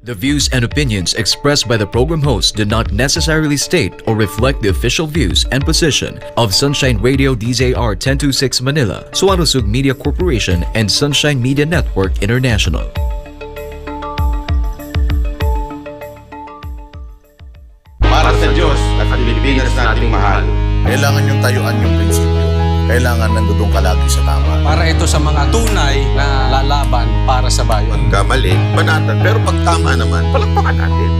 The views and opinions expressed by the program host do not necessarily state or reflect the official views and position of Sunshine Radio DZR 1026 Manila, Suarosug Media Corporation, and Sunshine Media Network International. Para sa Diyos at Pilipinas nating mahal. Kailangan yung tayuan yung prinsipyo. Kailangan nandudong ka lagi sa tama. Para ito sa mga tunay na lalaban para sa bayan. Pagkamali, banatan. Pero pag tama naman, palakpakan natin.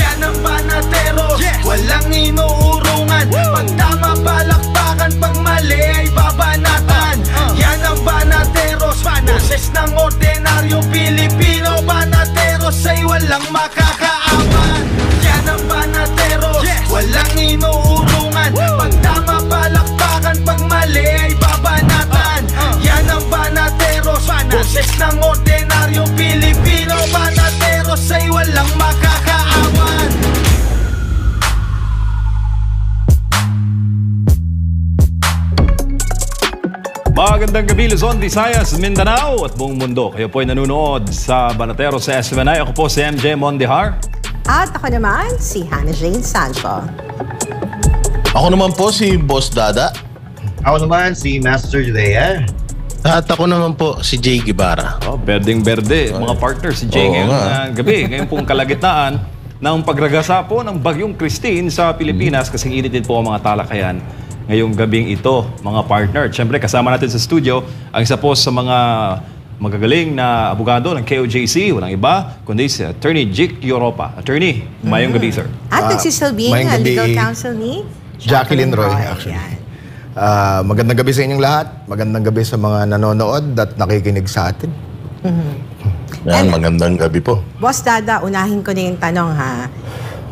Yan ang banatero, walang inuurungan. Pag tama, palakpakan. Pag mali ay babanatan. Yan ang banateros, boses ng ordinaryong Pilipino. Banateros ay walang makakaawan. Yan ang banateros, walang inuurungan. Pag tama, palakpakan. Pag mali ay babanatan. Yan ang banateros, boses ng ordinaryong Pilipino. Banateros ay walang makakaawan. Magandang gabi, Luzon, Visayas, Mindanao at buong mundo. Kayo po ay nanonood sa Banatero sa SMNI. Ako po si MJ Mondihar. At ako naman, si Hannah Jane Sancho. Ako naman po si Boss Dada. Ako naman si Master Judea. At ako naman po si Jay Guevara. Oh, berdeng-berde, mga partners, si Jay ngayong gabi. Ngayon pong kalagitnaan ng pagragasa po ng Bagyong Christine sa Pilipinas. Kasing init din po ang mga talakayan ngayong gabing ito, mga partner. Siyempre, kasama natin sa studio ang isa po sa mga magagaling na abogado ng KOJC, walang iba, kundi si Attorney Jic Europa. Attorney, mayong gabi, sir. At nagsisilbing legal counsel ni Jacqueline Roy, actually. Magandang gabi sa inyong lahat. Magandang gabi sa mga nanonood at nakikinig sa atin. Yan, magandang gabi po. Boss Dada, unahin ko na yung tanong ha.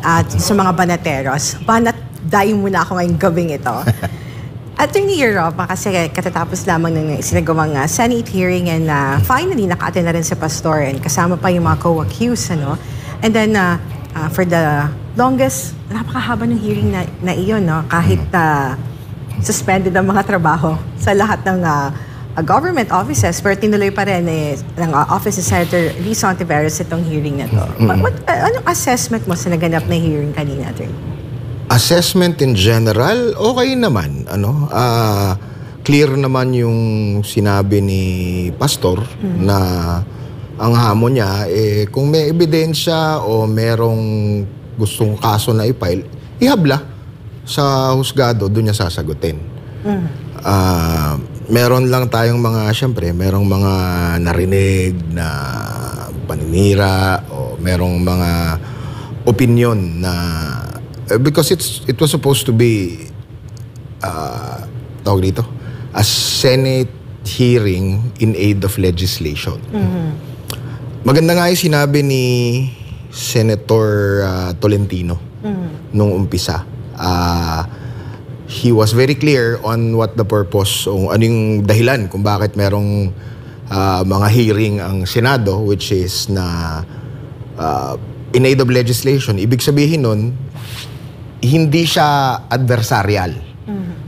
At sa mga banateros, banat-dayo muna ako ngayong gabing ito. Attorney Europa, kasi katatapos lamang ng sinagawang Senate hearing and finally naka-attend na rin si Pastor and kasama pa yung mga co-accused, ano? And then for the longest, napakahaba ng hearing na iyon, no? Kahit suspended ang mga trabaho sa lahat ng government offices, pero tinuloy pa rin ng Office of Senator Risa Ontiveros itong hearing na to. Anong assessment mo sa naganap na hearing kanina, Attorney? Assessment in general, okay naman. Clear naman yung sinabi ni Pastor na ang hamon niya, kung may ebidensya o merong gustong kaso na i-file, ihabla sa husgado, doon niya sasagutin. Meron lang tayong siyempre, merong mga narinig na paninira o merong mga opinion na because it was supposed to be tawag dito, a Senate hearing in aid of legislation. Maganda nga yung sinabi ni Senator Tolentino nung umpisa. He was very clear on what the purpose, o ano yung dahilan kung bakit merong mga hearing ang Senado, which is na in aid of legislation. Ibig sabihin nun, hindi siya adversarial.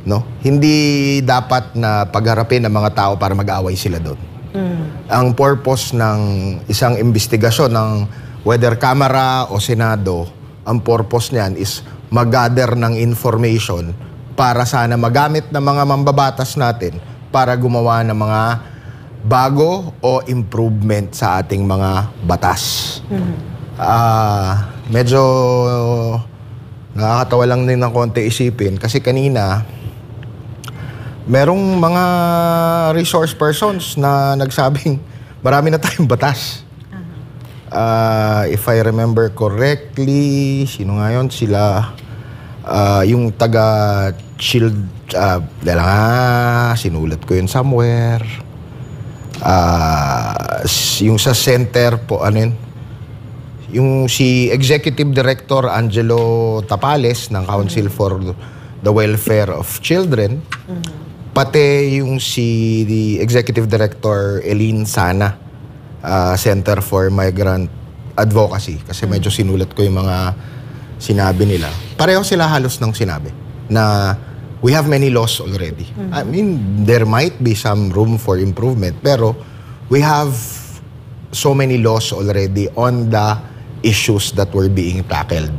No? Hindi dapat na pagharapin ng mga tao para mag-away sila doon. Ang purpose ng isang investigasyon ng whether Kamara o Senado, ang purpose niyan is mag-gather ng information para sana magamit ng mga mambabatas natin para gumawa ng mga bago o improvement sa ating mga batas. Medyo nakakatawa lang din ng konti isipin kasi kanina merong mga resource persons na nagsabing marami na tayong batas. If I remember correctly, sino nga yun? Sila, yung taga-Shield, sinulat ko yun somewhere. Yung sa center po, yung si Executive Director Angelo Tapales ng Council for the Welfare of Children, pati yung si Executive Director Eileen Sana, Center for Migrant Advocacy, kasi medyo sinulat ko yung mga sinabi nila. Pareho sila halos ng sinabi na we have many laws already. I mean, there might be some room for improvement, pero we have so many laws already on the issues that were being tackled.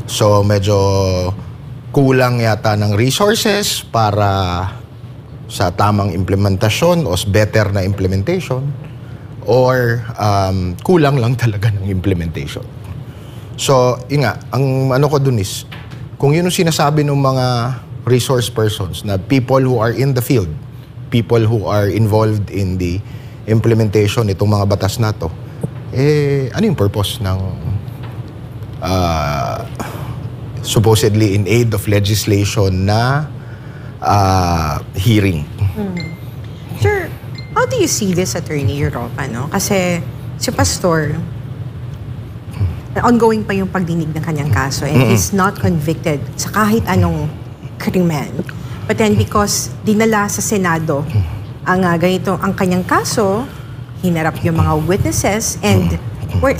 So medyo kulang yata ng resources para sa tamang implementasyon o better na implementation, or kulang lang talaga ng implementation. So, yun nga, ang ano ko dun is, kung yun yung sinasabi ng mga resource persons na people who are in the field, people who are involved in the implementation itong mga batas na to, ano yung purpose ng supposedly in aid of legislation na hearing? Sir, how do you see this, Attorney Europa, no? Kasi si Pastor, ongoing pa yung pagdinig ng kanyang kaso and he's not convicted sa kahit anong krimen. But then because dinala sa Senado ang ganito ang kanyang kaso, hinarap yung mga witnesses and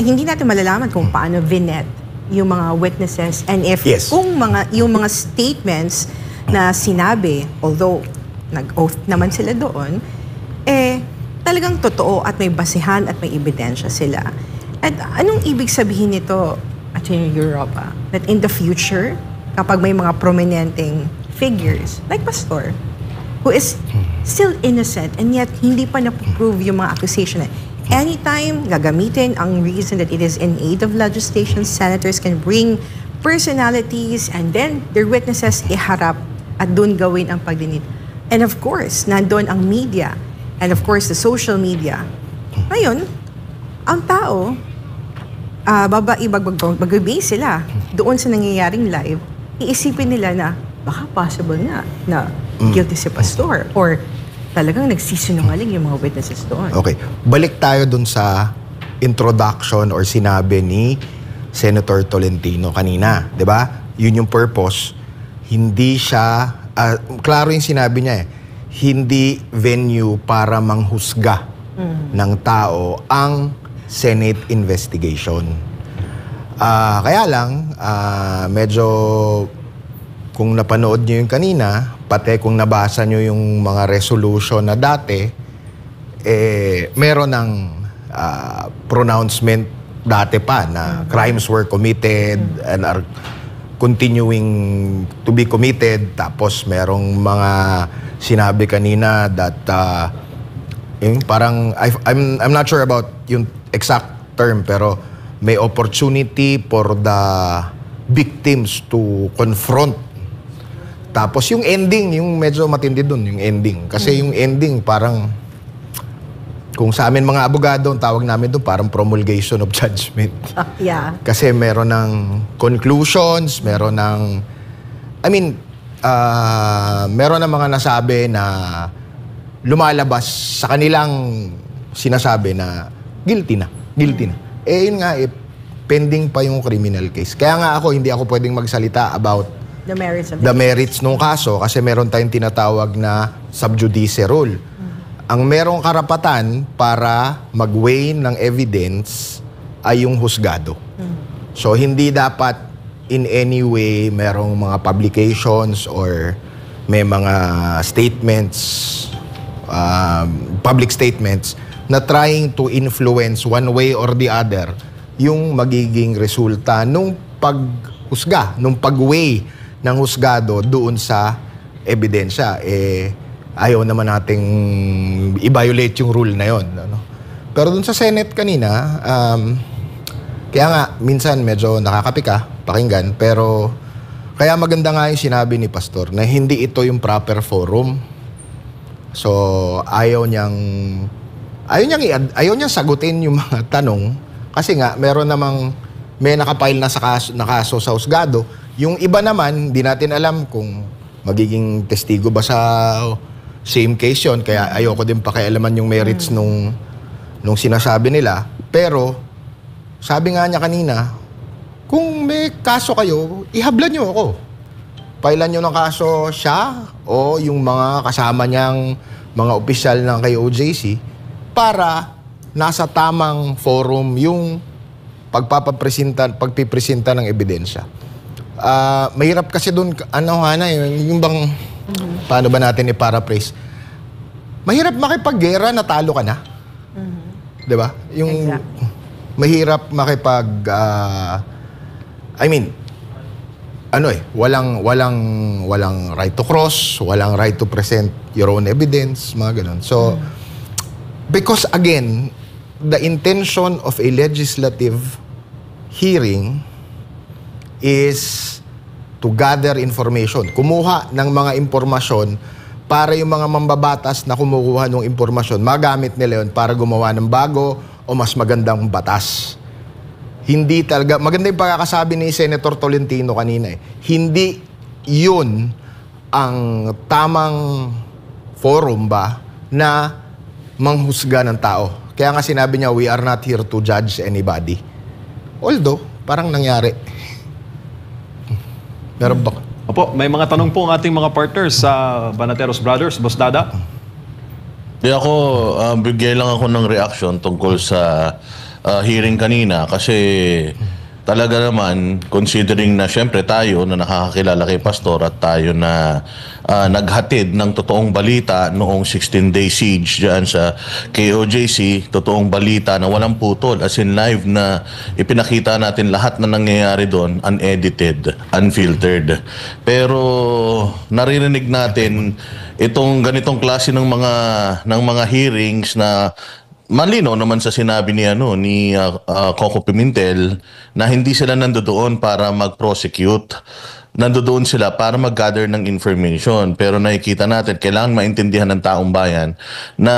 hindi natin malalaman kung paano vinet yung mga witnesses and if kung yung mga statements na sinabi, although nag-oath naman sila doon, talagang totoo at may basihan at may ebidensya sila. At anong ibig sabihin nito, Attorney Europa, that in the future, kapag may mga prominenteng figures, like Pastor, who is still innocent and yet hindi pa na-prove yung mga accusation, anytime gagamitin ang reason that it is in aid of legislation, senators can bring personalities and then their witnesses iharap at doon gawin ang pagdinig. And of course, nandun ang media and of course the social media. Ngayon, ang tao, mag-base sila doon sa nangyayaring live, iisipin nila na baka possible na guilty si Pastor or talagang nagsisinungaling yung mga witnesses doon. Okay. Balik tayo doon sa introduction or sinabi ni Senator Tolentino kanina. 'Di ba? Yun yung purpose. Hindi siya, klaro yung sinabi niya hindi venue para manghusga ng tao ang Senate investigation. Kaya lang, medyo kung napanood nyo yung kanina, pati kung nabasa nyo yung mga resolution na dati, meron ng pronouncement dati pa na crimes were committed and are continuing to be committed. Tapos merong mga sinabi kanina that yung parang I'm not sure about yung exact term, pero may opportunity for the victims to confront. Tapos yung ending, yung medyo matindi dun, yung ending. Kasi yung ending parang, kung sa amin mga abogado, ang tawag namin doon parang promulgation of judgment. Yeah. Kasi meron ng conclusions, meron ng, meron ng mga nasabi na lumalabas sa kanilang sinasabi na guilty na. Yun nga, pending pa yung criminal case. Kaya nga hindi ako pwedeng magsalita about the merits nung kaso kasi meron tayong tinatawag na sub judice rule. Ang merong karapatan para mag-weigh ng evidence ay yung husgado. So, hindi dapat in any way merong mga publications or may mga statements, public statements na trying to influence one way or the other yung magiging resulta nung paghusga, nung pag-weigh ng husgado doon sa ebidensya. Ayaw naman nating i-violate yung rule na yon. Ano? Pero doon sa Senate kanina, kaya nga, minsan medyo nakakapika, pakinggan, pero kaya maganda nga yung sinabi ni Pastor na hindi ito yung proper forum. So, ayaw niyang sagutin yung mga tanong kasi nga, meron namang may nakapile na na kaso sa husgado. Yung iba naman, di natin alam kung magiging testigo ba sa same case yun. Kaya ayoko din pakialaman yung merits nung sinasabi nila. Pero, sabi nga niya kanina, kung may kaso kayo, ihablan niyo ako. Pailan niyo ng kaso siya o yung mga kasama niyang mga opisyal ng kay OJC para nasa tamang forum yung pagpipresenta ng ebidensya. Mahirap kasi doon, yung bang, paano ba natin i-paraphrase? Mahirap makipaggera, natalo ka na. 'Di ba? Yung mahirap makipag walang right to cross, walang right to present your own evidence, mga ganun. So because again, the intention of a legislative hearing is to gather information. Kumuha ng mga impormasyon para yung mga mambabatas na kumukuha ng impormasyon, magamit nila yun para gumawa ng bago o mas magandang batas. Hindi talaga, maganda yung pagkakasabi ni Senator Tolentino kanina hindi yun ang tamang forum ba na manghusga ng tao. Kaya nga sinabi niya, we are not here to judge anybody. Although, parang nangyari. Meron ba? Opo, may mga tanong po ang ating mga partners sa Banateros Brothers. Boss Dada? Bigay lang ako ng reaction tungkol sa hearing kanina kasi talaga naman, considering na syempre tayo na nakakakilala kay Pastor at tayo na naghatid ng totoong balita noong 16-day siege dyan sa KOJC, totoong balita na walang putol, as in live na ipinakita natin lahat na nangyayari doon, unedited, unfiltered. Pero naririnig natin itong ganitong klase ng mga hearings na malino naman sa sinabi ni Coco Pimentel na hindi sila nandoon para mag-prosecute. Nandoon sila para mag-gather ng information. Pero nakikita natin, kailangan maintindihan ng taong bayan na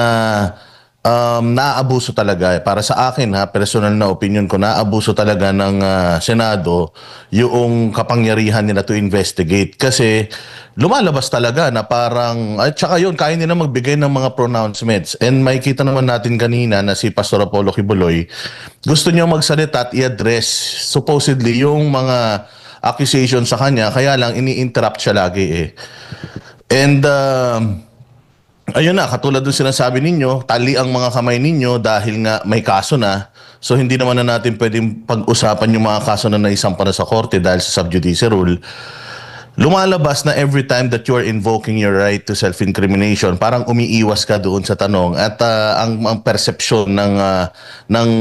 naaabuso talaga. Para sa akin, personal na opinion ko, naaabuso talaga ng Senado yung kapangyarihan nila to investigate. Kasi lumalabas talaga na parang, at saka yun, kaya nila magbigay ng mga pronouncements. And makikita naman natin kanina na si Pastor Apollo Kibuloy, gusto niya magsalita at i-address supposedly yung mga accusation sa kanya, kaya lang ini-interrupt siya lagi And ayun na, katulad ng sinasabi ninyo, tali ang mga kamay ninyo dahil nga may kaso na. So hindi naman na natin pwedeng pag-usapan yung mga kaso na naisampa na sa korte dahil sa sub judice rule. Lumalabas na every time that you are invoking your right to self-incrimination, parang umiiwas ka doon sa tanong. At ang persepsyon ng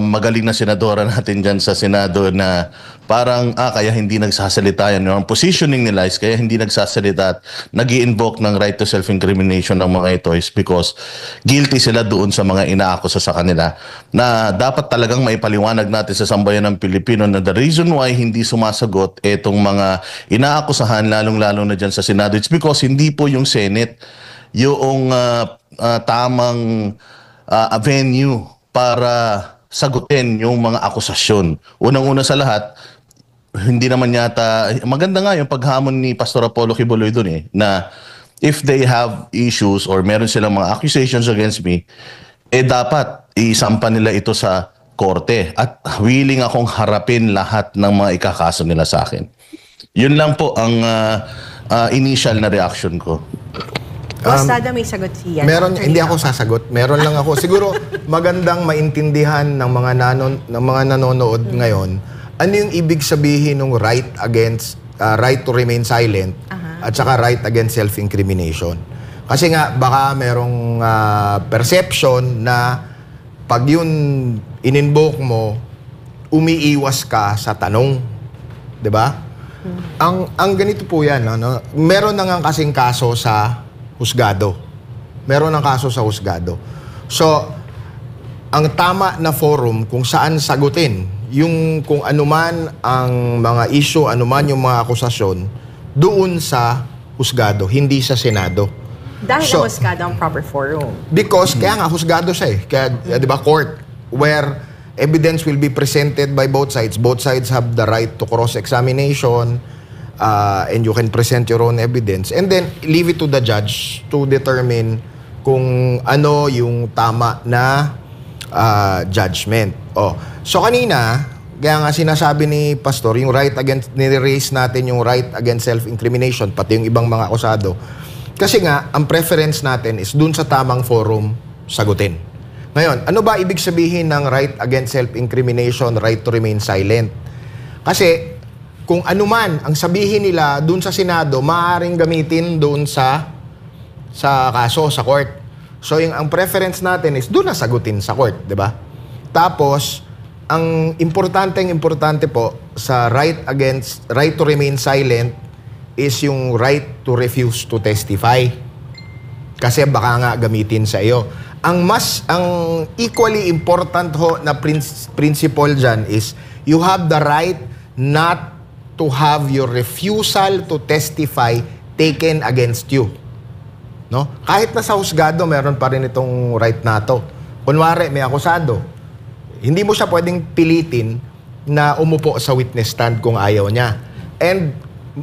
magaling na senadora natin dyan sa Senado na parang kaya hindi nagsasalita yan. Yung positioning nila is kaya hindi nagsasalita at nag-i-invoke ng right to self-incrimination ng mga ito is because guilty sila doon sa mga inaakusa sa kanila na dapat talagang maipaliwanag natin sa sambayan ng Pilipino na the reason why hindi sumasagot itong mga inaakusahan lalong-lalo na dyan sa Senado, it's because hindi po yung Senate yung tamang venue para sagutin yung mga akusasyon. Unang-una sa lahat, hindi naman yata, maganda nga yung paghamon ni Pastor Apollo Kibuloy dun na if they have issues or meron silang mga accusations against me, dapat isampa nila ito sa korte at willing akong harapin lahat ng mga ikakaso nila sa akin. Yun lang po ang initial na reaction ko. Boss Dada, may sagot siya. Hindi ako sasagot. Meron lang ako. Siguro magandang maintindihan ng mga nanonood ngayon ano yung ibig sabihin ng right to remain silent at saka right against self-incrimination. Kasi nga baka merong perception na pag yun in-invoke mo, umiiwas ka sa tanong. 'Di ba? Ang ganito po yan, meron na nga kasing kaso sa husgado. Meron ng kaso sa husgado. So, ang tama na forum kung saan sagutin yung kung anuman ang mga issue, anuman yung mga akusasyon, doon sa husgado, hindi sa Senado. Dahil ang husgado ang proper forum. Because, kaya nga, husgado siya Kaya, di ba, court, where evidence will be presented by both sides. Both sides have the right to cross-examination and you can present your own evidence. And then, leave it to the judge to determine kung ano yung tama na judgment. So, kanina, kaya nga sinasabi ni Pastor, yung right against, nire-raise natin yung right against self-incrimination, pati yung ibang mga akusado. Kasi nga, ang preference natin is dun sa tamang forum sagutin. Ngayon, ano ba ibig sabihin ng right against self-incrimination, right to remain silent? Kasi, kung anuman ang sabihin nila doon sa Senado, maaaring gamitin doon sa kaso, sa court. So ang preference natin is doon na sagutin sa court, di ba? Tapos, ang importante po sa right to remain silent is yung right to refuse to testify. Kasi baka nga gamitin sa iyo. Ang equally important ho na principle dyan is you have the right not to have your refusal to testify taken against you. No? Kahit na sa husgado, meron pa rin itong right na to. Kunwari, may akusado. Hindi mo siya pwedeng pilitin na umupo sa witness stand kung ayaw niya. And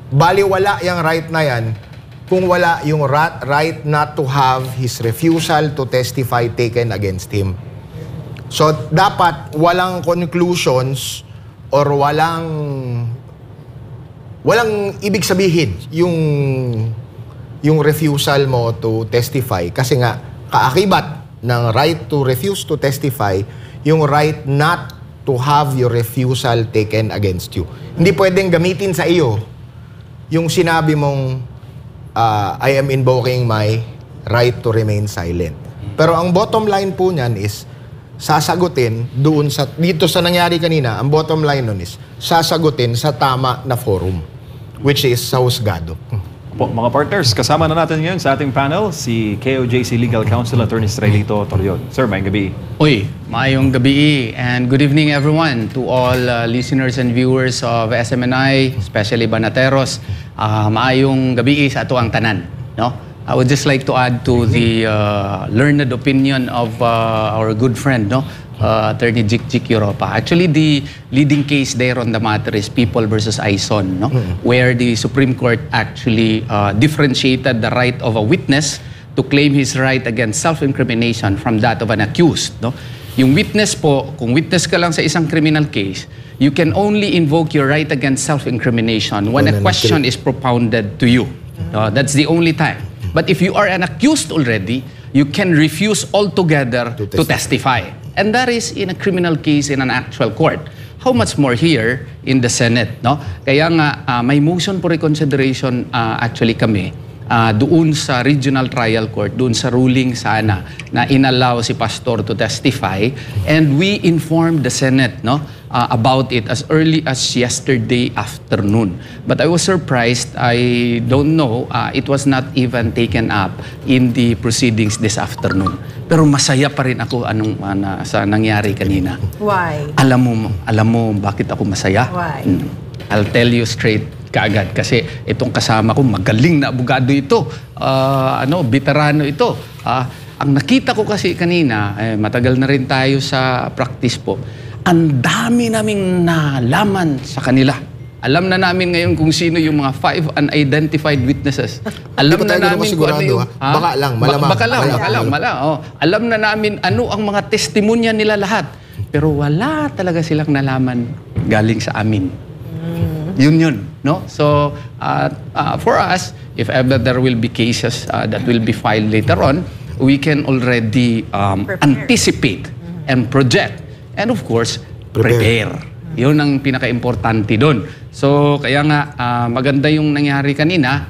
baliwala yung right na yan kung wala yung right not to have his refusal to testify taken against him. So, dapat walang conclusions or walang ibig sabihin yung refusal mo to testify. Kasi nga, kaakibat ng right to refuse to testify, yung right not to have your refusal taken against you. Hindi pwedeng gamitin sa iyo yung sinabi mong I am invoking my right to remain silent. Pero ang bottom line po niyan is sasagutin dito sa nangyari kanina, ang bottom line nun is sasagutin sa tama na forum, which is sa husgado. Po, mga partners, kasama na natin ngayon sa ating panel si KOJC Legal Counsel Attorney Strailito Torreon. Sir, maayong gabi. Uy, maayong gabi and good evening everyone to all listeners and viewers of SMNI, especially Banateros. Maayong gabi sa ato ang tanan. No? I would just like to add to the learned opinion of our good friend, no? Attorney Jik Europa. Actually, the leading case there on the matter is People versus Aison, no? Where the Supreme Court actually differentiated the right of a witness to claim his right against self-incrimination from that of an accused, no? Yung witness po, kung witness ka lang sa isang criminal case, you can only invoke your right against self-incrimination when a question is propounded to you. That's the only time. But if you are an accused already, you can refuse altogether to testify. And that is in a criminal case in an actual court. How much more here in the Senate, no? Kaya nga, may motion for reconsideration actually kami doon sa regional trial court, doon sa ruling sana na inallow si Pastor to testify. And we informed the Senate, no, about it as early as yesterday afternoon. But I was surprised. I don't know. It was not even taken up in the proceedings this afternoon. Pero masaya pa rin ako sa nangyari kanina. Why? Alam mo bakit ako masaya? Why? I'll tell you straight kaagad kasi itong kasama ko magaling na abogado ito. Veterano ito. Ang nakita ko kasi kanina, matagal na rin tayo sa practice po. Ang dami naming nalaman sa kanila. Alam na namin ngayon kung sino yung mga 5 unidentified witnesses. Alam na namin kung ano yung... Baka lang, malamang. Baka lang. Alam na namin ano ang mga testimonya nila lahat. Pero wala talaga silang nalaman galing sa amin. Yun, no? So, for us, if ever there will be cases that will be filed later on, we can already anticipate and project. And of course, prepare. Yun ang pinaka-importante doon. So, kaya nga, maganda yung nangyari kanina.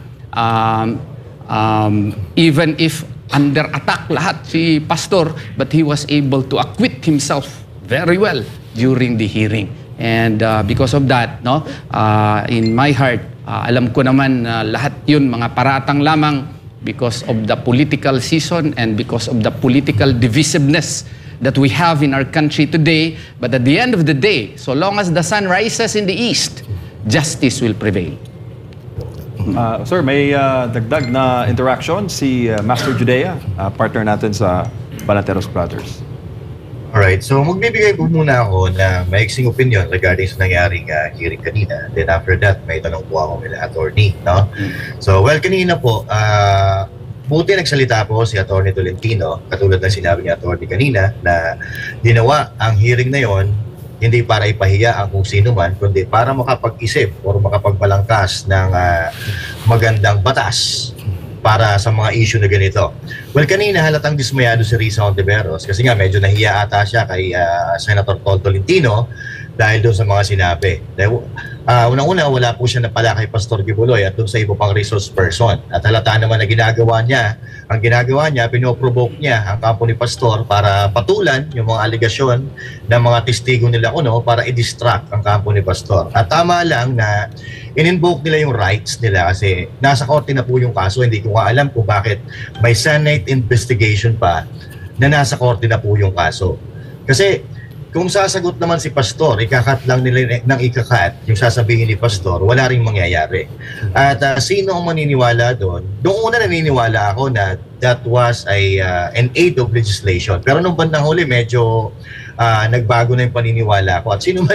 Even if under attack lahat si Pastor, but he was able to acquit himself very well during the hearing. And because of that, no, in my heart, alam ko naman lahat yun mga paratang lamang because of the political season and because of the political divisiveness that we have in our country today. But at the end of the day, so long as the sun rises in the east, justice will prevail. Sir, may dagdag na interaction si Master Judea, partner natin sa Banateros Brothers. Alright, so magbibigay po muna ako na maiksing opinion regarding sa nangyaring hearing kanina. Then after that, may tanong po ako nila attorney, no? So, well, kanina po, buti nagsalita po si Attorney Tolentino, katulad ng sinabi ni Attorney kanina, na ginawa ang hearing na yon hindi para ipahiya ang kung sino man, kundi para makapag-isip o makapagbalangkas ng magandang batas para sa mga issue na ganito. Well, kanina halatang dismayado si Risa Ontiveros kasi nga medyo nahiya ata siya kay Senator Tol Tolentino dahil doon sa mga sinabi. Dahil, unang-una, wala po siya napala kay Pastor Kibuloy at doon sa iba pang resource person. At halata naman na ang ginagawa niya, pinoprovoke niya ang kampo ni Pastor para patulan yung mga aligasyon ng mga testigo nila para i-distract ang kampo ni Pastor. At tama lang na in-invoke nila yung rights nila kasi nasa korte na po yung kaso. Hindi ko alam kung bakit may Senate investigation pa na nasa korte na po yung kaso. Kasi kung sasagot naman si Pastor, ikakat lang nila ng ikakat, yung sasabihin ni Pastor, wala ring mangyayari. At sino ang maniniwala doon? Doon una naniniwala ako na that was an aid of legislation. Pero nung bandang huli, medyo nagbago na yung paniniwala ko. At sino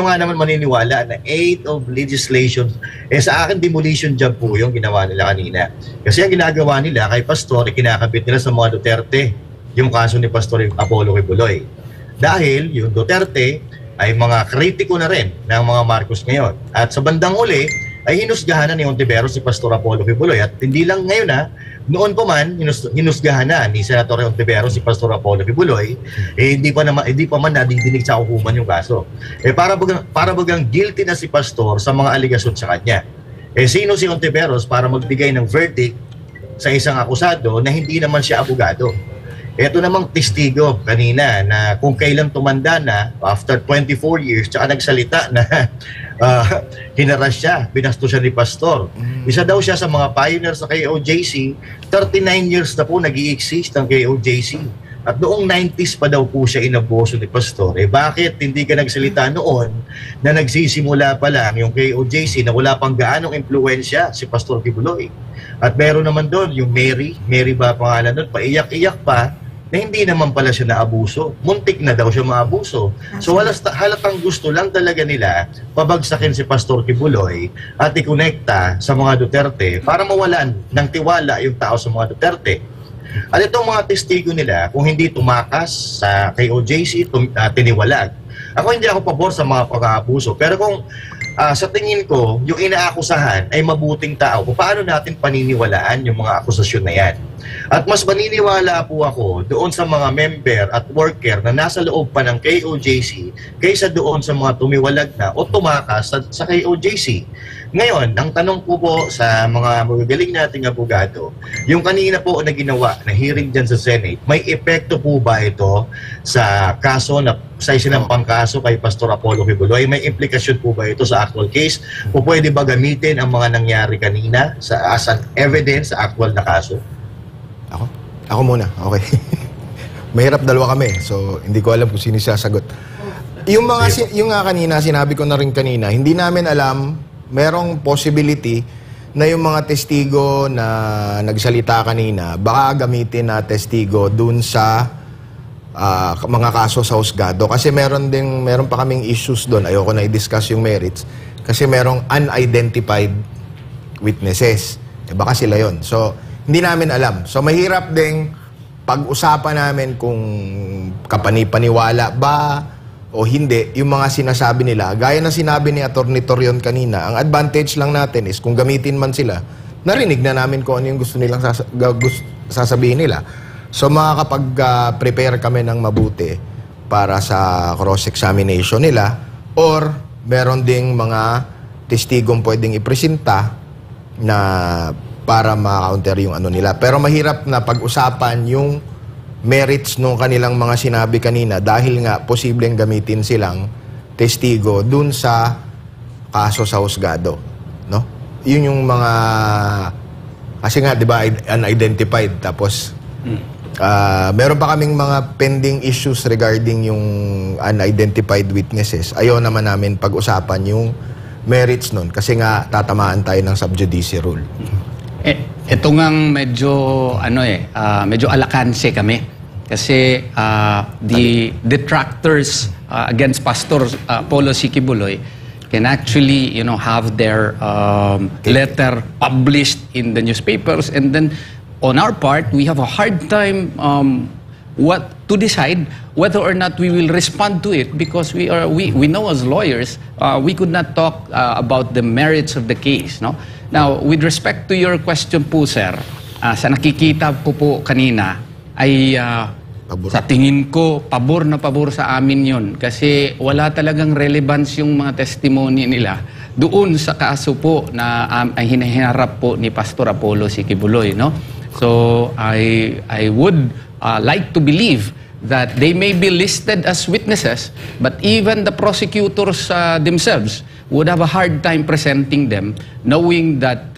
nga naman maniniwala na aid of legislation? Sa akin, demolition job po yung ginawa nila kanina. Kasi ang ginagawa nila kay Pastor, kinakabit nila sa mga Duterte, yung kaso ni Pastor Apollo Kibuloy. Dahil yung Duterte ay mga kritiko na rin ng mga Marcos ngayon. At sa bandang uli, ay hinusgahan na ni Ontiveros si Pastor Apollo Kibuloy. At hindi lang ngayon noon pa man, hinusgahan na ni Senator Ontiveros si Pastor Apollo Kibuloy, hindi pa man nadidinig sa hukuman yung kaso. Para bagang guilty na si Pastor sa mga aligasyon sa kanya. Sino si Ontiveros para magbigay ng verdict sa isang akusado na hindi naman siya abogado? Ito namang testigo kanina na kung kailan tumanda na, after 24 years, tsaka nagsalita na hinaras siya, binastos siya ni Pastor. Isa daw siya sa mga pioneers sa KOJC, 39 years na po nag-i-exist ang KOJC. At noong 90s pa daw po siya inaboso ni Pastor. Bakit hindi ka nagsalita noon na nagsisimula pa lang yung KOJC na wala pang gaanong impluensya si Pastor Kibuloy? At meron naman doon yung Mary ba pangalan doon, paiyak-iyak pa, na hindi naman pala siya naabuso. Muntik na daw siya maabuso. So halatang gusto lang talaga nila pabagsakin si Pastor Kibuloy at ikonekta sa mga Duterte para mawalan ng tiwala yung tao sa mga Duterte. At itong mga testigo nila, kung hindi tumakas sa KOJC, tiniwalag. Ako hindi ako pabor sa mga pag-aabuso. Pero kung sa tingin ko, yung inaakusahan ay mabuting tao, paano natin paniniwalaan yung mga akusasyon na yan? At mas maniniwala po ako doon sa mga member at worker na nasa loob pa ng KOJC kaysa doon sa mga tumiwalag na o tumakas sa KOJC. Ngayon, ang tanong po sa mga magagaling nating abogado, yung kanina po na ginawa na hearing dyan sa Senate, may epekto po ba ito sa kaso na sa isinampang kaso kay Pastor Apollo Kibuloy? May implikasyon po ba ito sa actual case? O pwede ba gamitin ang mga nangyari kanina as an evidence sa actual na kaso? Ako muna, okay. Mahirap, dalawa kami, so hindi ko alam kung sino sasagot. Yung nga kanina, sinabi ko na rin kanina, hindi namin alam, merong possibility na yung mga testigo na nagsalita kanina, baka gamitin na testigo dun sa mga kaso sa husgado. Kasi meron pa kaming issues doon, ayoko na i-discuss yung merits, kasi merong unidentified witnesses. Baka sila yon. So, hindi namin alam. So, mahirap ding pag-usapan namin kung kapani-paniwala ba o hindi yung mga sinasabi nila. Gaya na sinabi ni Atty. Torion kanina, ang advantage lang natin is kung gamitin man sila, narinig na namin kung ano yung gusto nilang sasabihin nila. So, makakapag-prepare kami ng mabuti para sa cross-examination nila, or meron ding mga testigong pwedeng ipresenta na para ma-counter yung ano nila. Pero mahirap na pag-usapan yung merits nung kanilang mga sinabi kanina dahil nga posibleng gamitin silang testigo dun sa kaso sa husgado, no? Yun yung mga kasi nga 'di ba unidentified, tapos meron pa kaming mga pending issues regarding yung unidentified witnesses. Ayaw naman namin pag-usapan yung merits nun kasi nga tatamaan tayo ng sub judice rule. Ito ngang medyo alakanse kami kasi the detractors against Pastor Apollo Kibuloy can actually have their letter published in the newspapers, and then on our part we have a hard time what to decide whether or not we will respond to it, because we know as lawyers we could not talk about the merits of the case, no? Now, with respect to your question po, sir, sa nakikita po kanina ay Sa tingin ko, pabor na pabor sa amin yun. Kasi wala talagang relevance yung mga testimony nila doon sa kaso po na ay hinaharap po ni Pastor Apollo Sikibuloy, no? So, I would like to believe that they may be listed as witnesses, but even the prosecutors themselves would have a hard time presenting them, knowing that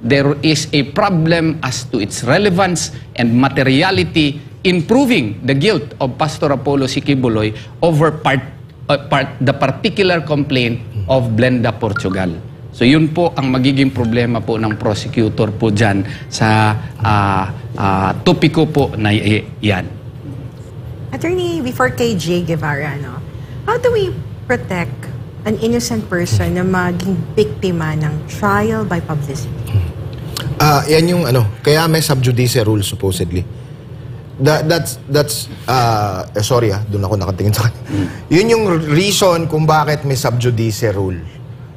there is a problem as to its relevance and materiality in proving the guilt of Pastor Apollo Sikibuloy over the particular complaint of Blenda Portugal. So yun po ang magiging problema po ng prosecutor po dyan sa topiko po na yan. Attorney, before kay Jay Guevara, no, how do we protect an innocent person na maging biktima ng trial by publicity? Yan yung kaya may sub judice rule supposedly. That's sorry doon ako nakatingin sa kanya. Yun yung reason kung bakit may sub judice rule,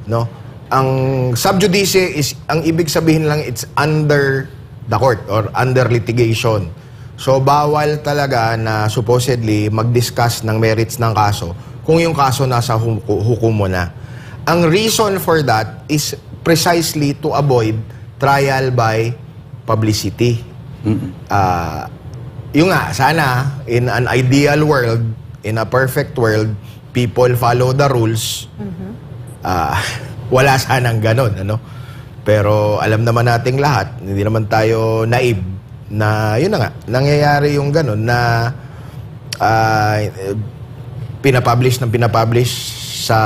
no? Ang sub judice is, ang ibig sabihin lang, it's under the court or under litigation. So bawal talaga na supposedly mag-discuss ng merits ng kaso kung yung kaso nasa hukom mo na. Ang reason for that is precisely to avoid trial by publicity. Yung nga, sana, in an ideal world, in a perfect world, people follow the rules. Wala sanang ganon, Pero alam naman nating lahat, hindi naman tayo naive, na yun na nga, nangyayari yung ganon na pinapublish sa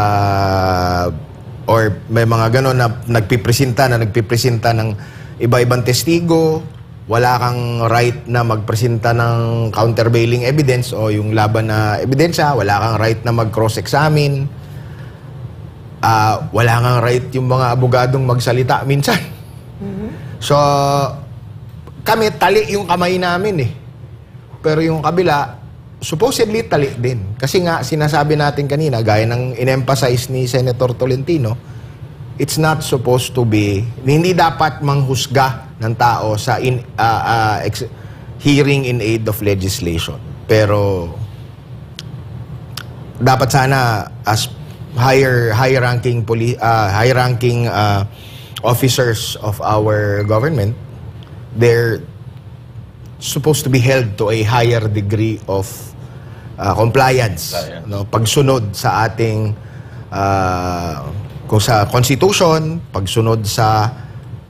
or may mga ganon na nagpipresenta ng iba-ibang testigo. Wala kang right na magpresenta ng countervailing evidence o yung laban na ebidensya. Wala kang right na mag-cross-examine. Wala kang right yung mga abogadong magsalita minsan. So, kami, tali yung kamay namin Pero yung kabila, supposedly tali din. Kasi nga, sinasabi natin kanina, gaya ng in-emphasize ni Senator Tolentino, it's not supposed to be, hindi dapat manghusga ng tao sa hearing in aid of legislation. Pero dapat sana as high-ranking officers of our government, they're supposed to be held to a higher degree of compliance, pagsunod sa ating kung sa Constitution, pagsunod sa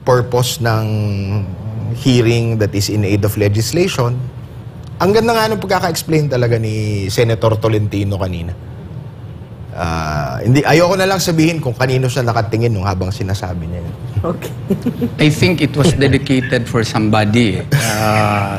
purpose ng hearing that is in aid of legislation. Ang ganda nga nung pagkaka-explain talaga ni Senator Tolentino kanina. Ayoko na lang sabihin kung kanino siya nakatingin nung habang sinasabi niya. Okay. I think it was dedicated for somebody,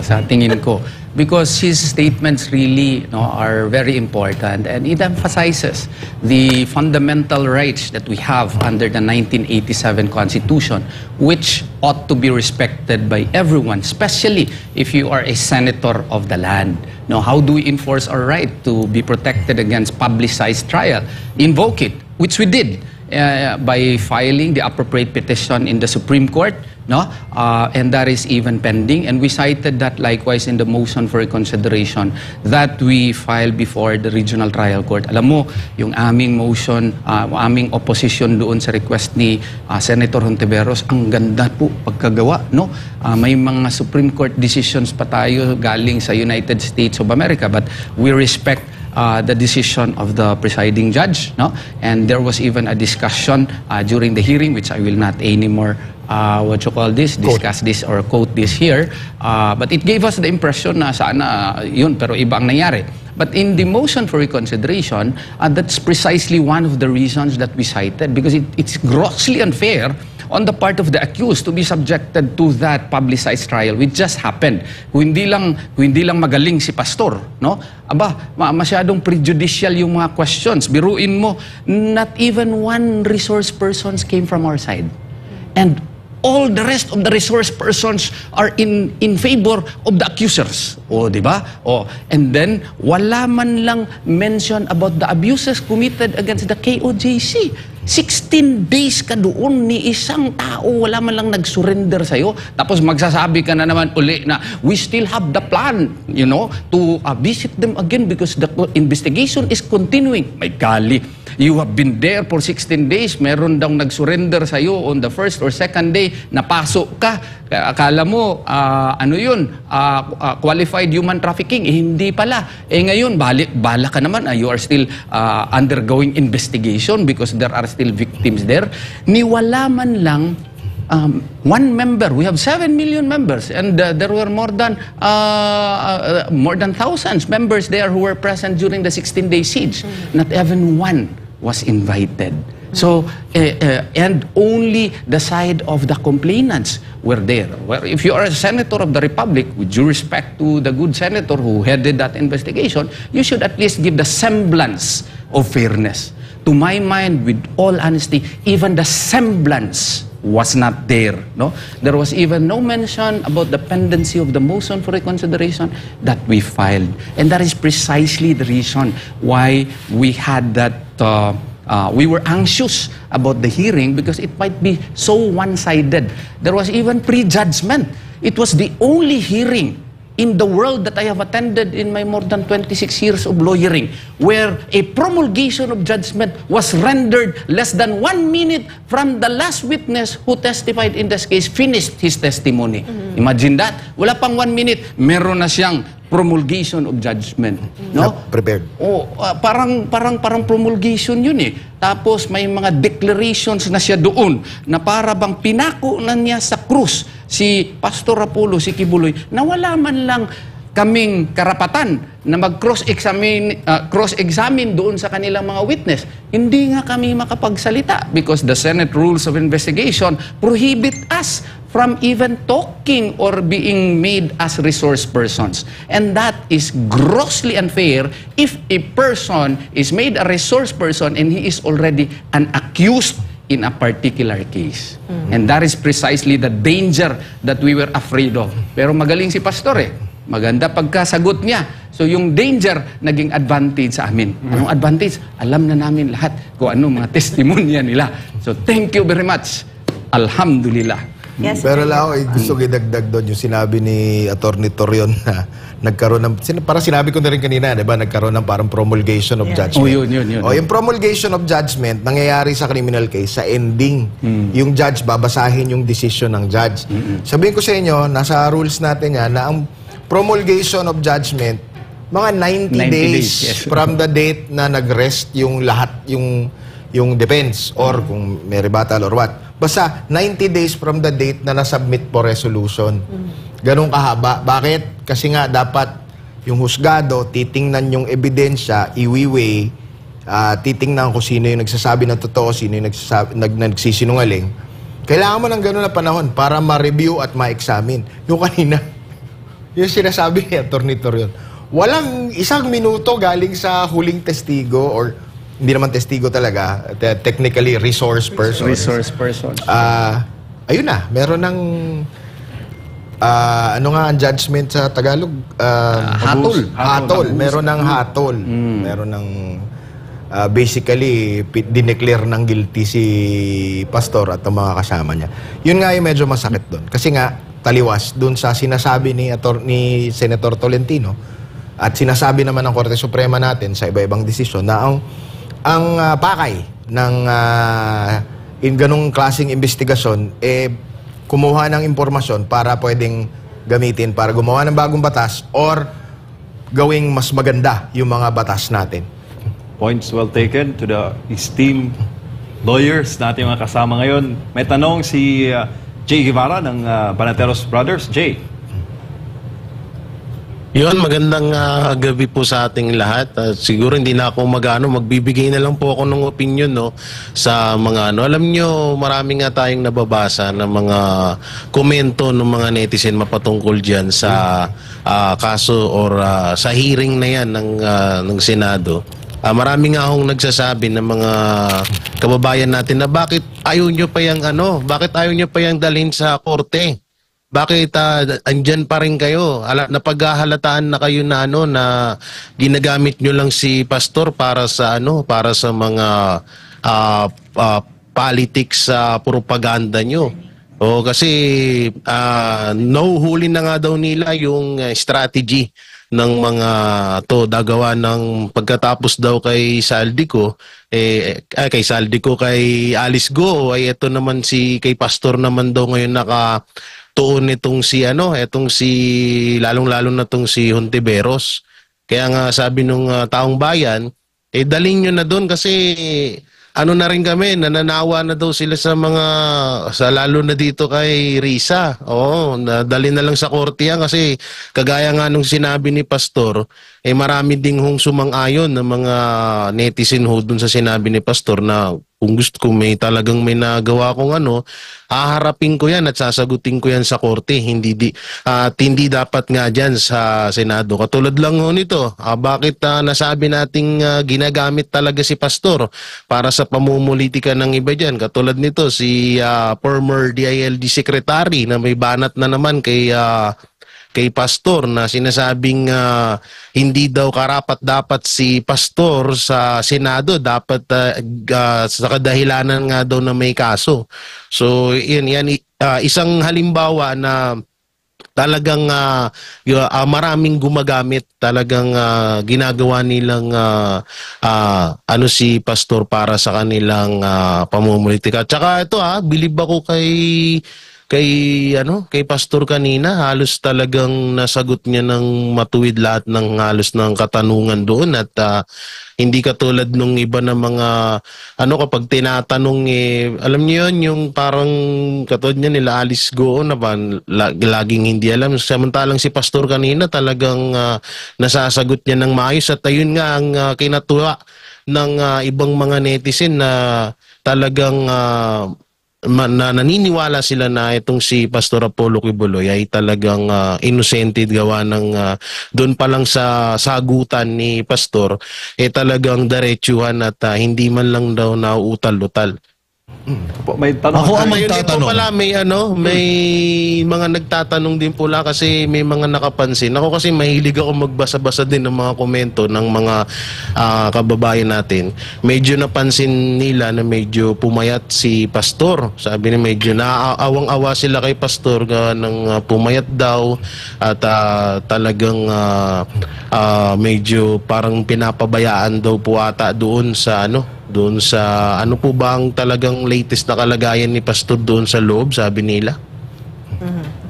sa tingin ko. Because his statements really are very important, and it emphasizes the fundamental rights that we have under the 1987 Constitution, which ought to be respected by everyone, especially if you are a senator of the land. Now, how do we enforce our right to be protected against publicized trial? Invoke it, which we did by filing the appropriate petition in the Supreme Court, and that is even pending. And we cited that likewise in the motion for reconsideration that we filed before the Regional Trial Court. Alam mo, yung aming motion, aming opposition doon sa request ni Senator Hontiveros, ang ganda po pagkagawa, may mga Supreme Court decisions pa tayo galing sa United States of America, but we respect the decision of the presiding judge, and there was even a discussion during the hearing, which I will not anymore discuss this or quote this here, but it gave us the impression na sana yun, pero iba ang nangyari. But in the motion for reconsideration, that's precisely one of the reasons that we cited, because it's grossly unfair on the part of the accused to be subjected to that publicized trial which just happened. Kung hindi lang magaling si pastor, masyadong prejudicial yung mga questions. Biruin mo, not even one resource persons came from our side. And all the rest of the resource persons are in favor of the accusers. Di ba? And then, wala man lang mention about the abuses committed against the KOJC. 16 days ka doon ni isang tao, wala man lang nag-surrender sa'yo. Tapos magsasabi ka na naman uli na we still have the plan, you know, to visit them again because the investigation is continuing. My golly, you have been there for 16 days, meron daw nag-surrender sa'yo on the first or second day, napasok ka. Akala mo, ano yun, qualified human trafficking. Hindi pala. Ngayon, bala ka naman, you are still undergoing investigation because there are still victims there. Niwala man lang one member. We have 7 million members, and there were more than thousands members there who were present during the 16-day siege. Not even one was invited. So, and only the side of the complainants were there. Well, if you are a senator of the Republic, with due respect to the good senator who headed that investigation, you should at least give the semblance of fairness. To my mind, with all honesty, even the semblance was not there. No? There was even no mention about the pendency of the motion for reconsideration that we filed. And that is precisely the reason why we had that, we were anxious about the hearing because it might be so one-sided. There was even prejudgment. It was the only hearing in the world that I have attended in my more than 26 years of lawyering, where a promulgation of judgment was rendered less than 1 minute from the last witness who testified in this case finished his testimony. Imagine that. Wala pang 1 minute, meron na siyang promulgation of judgment. No? Prepared. Oh, parang promulgation yun eh. Tapos may mga declarations na siya doon na para bang pinako na niya sa krus si Pastor Rapulo, si Kibuloy, na wala man lang kaming karapatan na cross-examine doon sa kanilang mga witness. Hindi nga kami makapagsalita because the Senate Rules of Investigation prohibit us from even talking or being made as resource persons. And that is grossly unfair if a person is made a resource person and he is already an accused in a particular case. And that is precisely the danger that we were afraid of. Pero magaling si Pastor eh. Maganda pagkasagot niya. So yung danger, naging advantage sa amin. Anong advantage? Alam na namin lahat kung anong mga testimonya nila. So thank you very much. Alhamdulillah. Yes, pero lang gusto idagdag doon yung sinabi ni Attorney Torion na nagkaroon ng, parang sinabi ko na rin kanina, di ba, nagkaroon ng parang promulgation of judgment. Oh, yun. Yung promulgation of judgment, nangyayari sa criminal case, sa ending. Yung judge, babasahin yung decision ng judge. Sabihin ko sa inyo, nasa rules natin yan, na ang promulgation of judgment, mga 90 days yes. from the date na nag-rest yung lahat, yung defense, or kung may rebuttal or what. Basta 90 days from the date na nasubmit for resolution. Ganun kahaba. Bakit? Kasi nga dapat yung husgado, titingnan yung ebidensya, iwiweigh, titingnan kung sino yung nagsasabi ng totoo, sino yung nagsisinungaling. Kailangan mo ng ganun na panahon para ma-review at ma-examine. Yung kanina, yung sinasabi ni Attorney Torion, walang 1 minuto galing sa huling testigo or hindi naman testigo talaga, technically resource person. Resource person. Ayun na, meron ng ano nga ang judgment sa Tagalog? Hatol. Hatol. Meron ng hatol. Meron ng basically dineclare ng guilty si Pastor at ang mga kasama niya. Yun nga yung medyo masakit doon. Kasi nga taliwas doon sa sinasabi ni Senator Tolentino at sinasabi naman ng Korte Suprema natin sa iba-ibang desisyon na ang pakay ng ganong klaseng investigasyon kumuha ng impormasyon para pwedeng gamitin para gumawa ng bagong batas or gawing mas maganda yung mga batas natin. Points well taken to the esteemed lawyers natin yung mga kasama ngayon. May tanong si Jay Guevara ng Banateros Brothers. Jay. Yun, magandang gabi po sa ating lahat. Siguro hindi na ako magbibigay na lang po ako ng opinion sa mga Alam nyo, marami nga tayong nababasa ng mga komento ng mga netizen mapatungkol dyan sa kaso or sa hearing na yan ng Senado. Marami nga akong nagsasabi ng mga kababayan natin na bakit ayaw nyo pa yung dalhin sa korte? Bakit andyan pa rin kayo? Napaghahalataan na kayo na na ginagamit nyo lang si Pastor para sa mga politics sa propaganda nyo. O kasi nahuhuli na nga daw nila yung strategy ng mga dagawa ng pagkatapos daw kay Saldico, kay Alice Go, ay ito naman kay Pastor naman daw ngayon nakatuon itong lalong-lalo na itong si Hontiveros. Kaya nga sabi nung taong bayan, dalhin nyo na doon kasi na rin kami, nananawa na daw sila lalo na dito kay Risa. Oo, dali na lang sa korte yan kasi kagaya nga nung sinabi ni Pastor, marami ding sumang-ayon ng mga netizen dun sa sinabi ni Pastor na kung gusto ko talagang may nagawa kong haharapin ko yan at sasagutin ko yan sa korte. Hindi dapat nga dyan sa Senado. Katulad lang nito, bakit nasabi nating ginagamit talaga si Pastor para sa pamumulitika ng iba dyan. Katulad nito, si former DILG Secretary na may banat na naman kay Pastor na sinasabing hindi daw karapat-dapat si Pastor sa Senado, dapat sa kadahilanan nga daw na may kaso. So yan isang halimbawa na talagang maraming gumagamit, talagang ginagawa nilang si Pastor para sa kanilang pamumulitika. Tsaka ito bilib ako kay Pastor kanina, halos talagang nasagot niya ng matuwid lahat ng halos ng katanungan doon at hindi katulad nung iba na mga kapag tinatanong alam niyo yun, yung parang katulad niya nila Alice Go na laging hindi alam, samantalang si Pastor kanina talagang nasasagot niya ng maayos at ayun nga ang kinatuwa ng ibang mga netizen na talagang naniniwala sila na itong si Pastor Apollo Quiboloy ay talagang inosente gawa ng doon pa lang sa sagutan ni Pastor talagang diretsuhan at hindi man lang daw nauutal-utal. May tanong ako ang Dito magtatanong. pala may mga nagtatanong din pula kasi may mga nakapansin. Ako kasi mahilig ako magbasa-basa din ng mga komento ng mga kababayan natin. Medyo napansin nila na medyo pumayat si Pastor. Sabi ni medyo naaawang-awa sila kay Pastor ng pumayat daw at talagang medyo parang pinapabayaan daw po ata doon sa ano po ba ang talagang latest na kalagayan ni Pastor doon sa loob, sabi nila?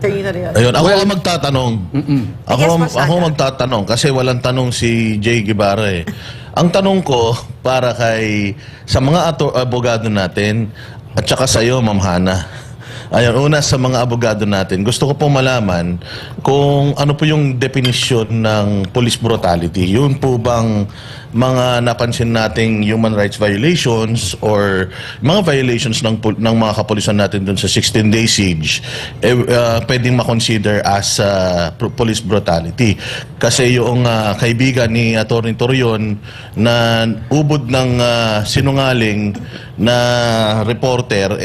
Ayun, ako ang magtatanong. Ako magtatanong kasi walang tanong si Jay Guevara Ang tanong ko para sa mga abogado natin at saka sa iyo, Ma'am Hana. Ayun, una sa mga abogado natin, gusto ko pong malaman kung ano po yung definisyon ng police brutality. Yun po bang mga napansin nating human rights violations or mga violations ng mga kapulisan natin dun sa 16-day siege, pwedeng makonsider as police brutality. Kasi yung kaibigan ni Atty. Torion na ubod ng sinungaling na reporter,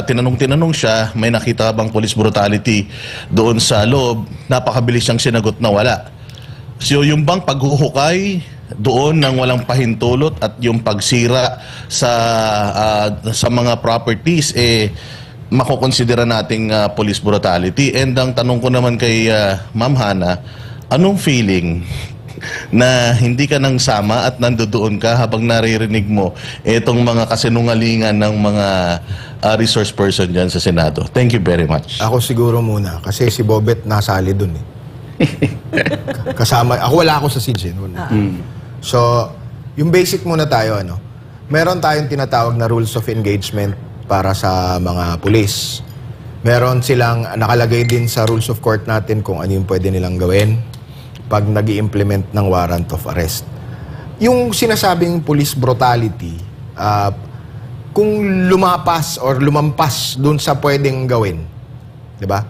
tinanong siya, may nakita bang police brutality doon sa loob, napakabilis siyang sinagot na wala. So yung bang paghuhukay doon ng walang pahintulot at yung pagsira sa mga properties makukonsidera nating police brutality. And ang tanong ko naman kay Ma'am Hana, anong feeling na hindi ka nang sama at nandoon ka habang naririnig mo itong mga kasinungalingan ng mga resource person dyan sa Senado? Thank you very much. Ako siguro muna kasi si Bobet nasali dun kasama, wala ako sa siege wala. So, yung basic muna tayo, meron tayong tinatawag na rules of engagement para sa mga pulis. Meron silang nakalagay din sa rules of court natin kung ano yung pwede nilang gawin pag nag-i-implement ng warrant of arrest. Yung sinasabing police brutality, kung lumapas or lumampas dun sa pwedeng gawin, di ba?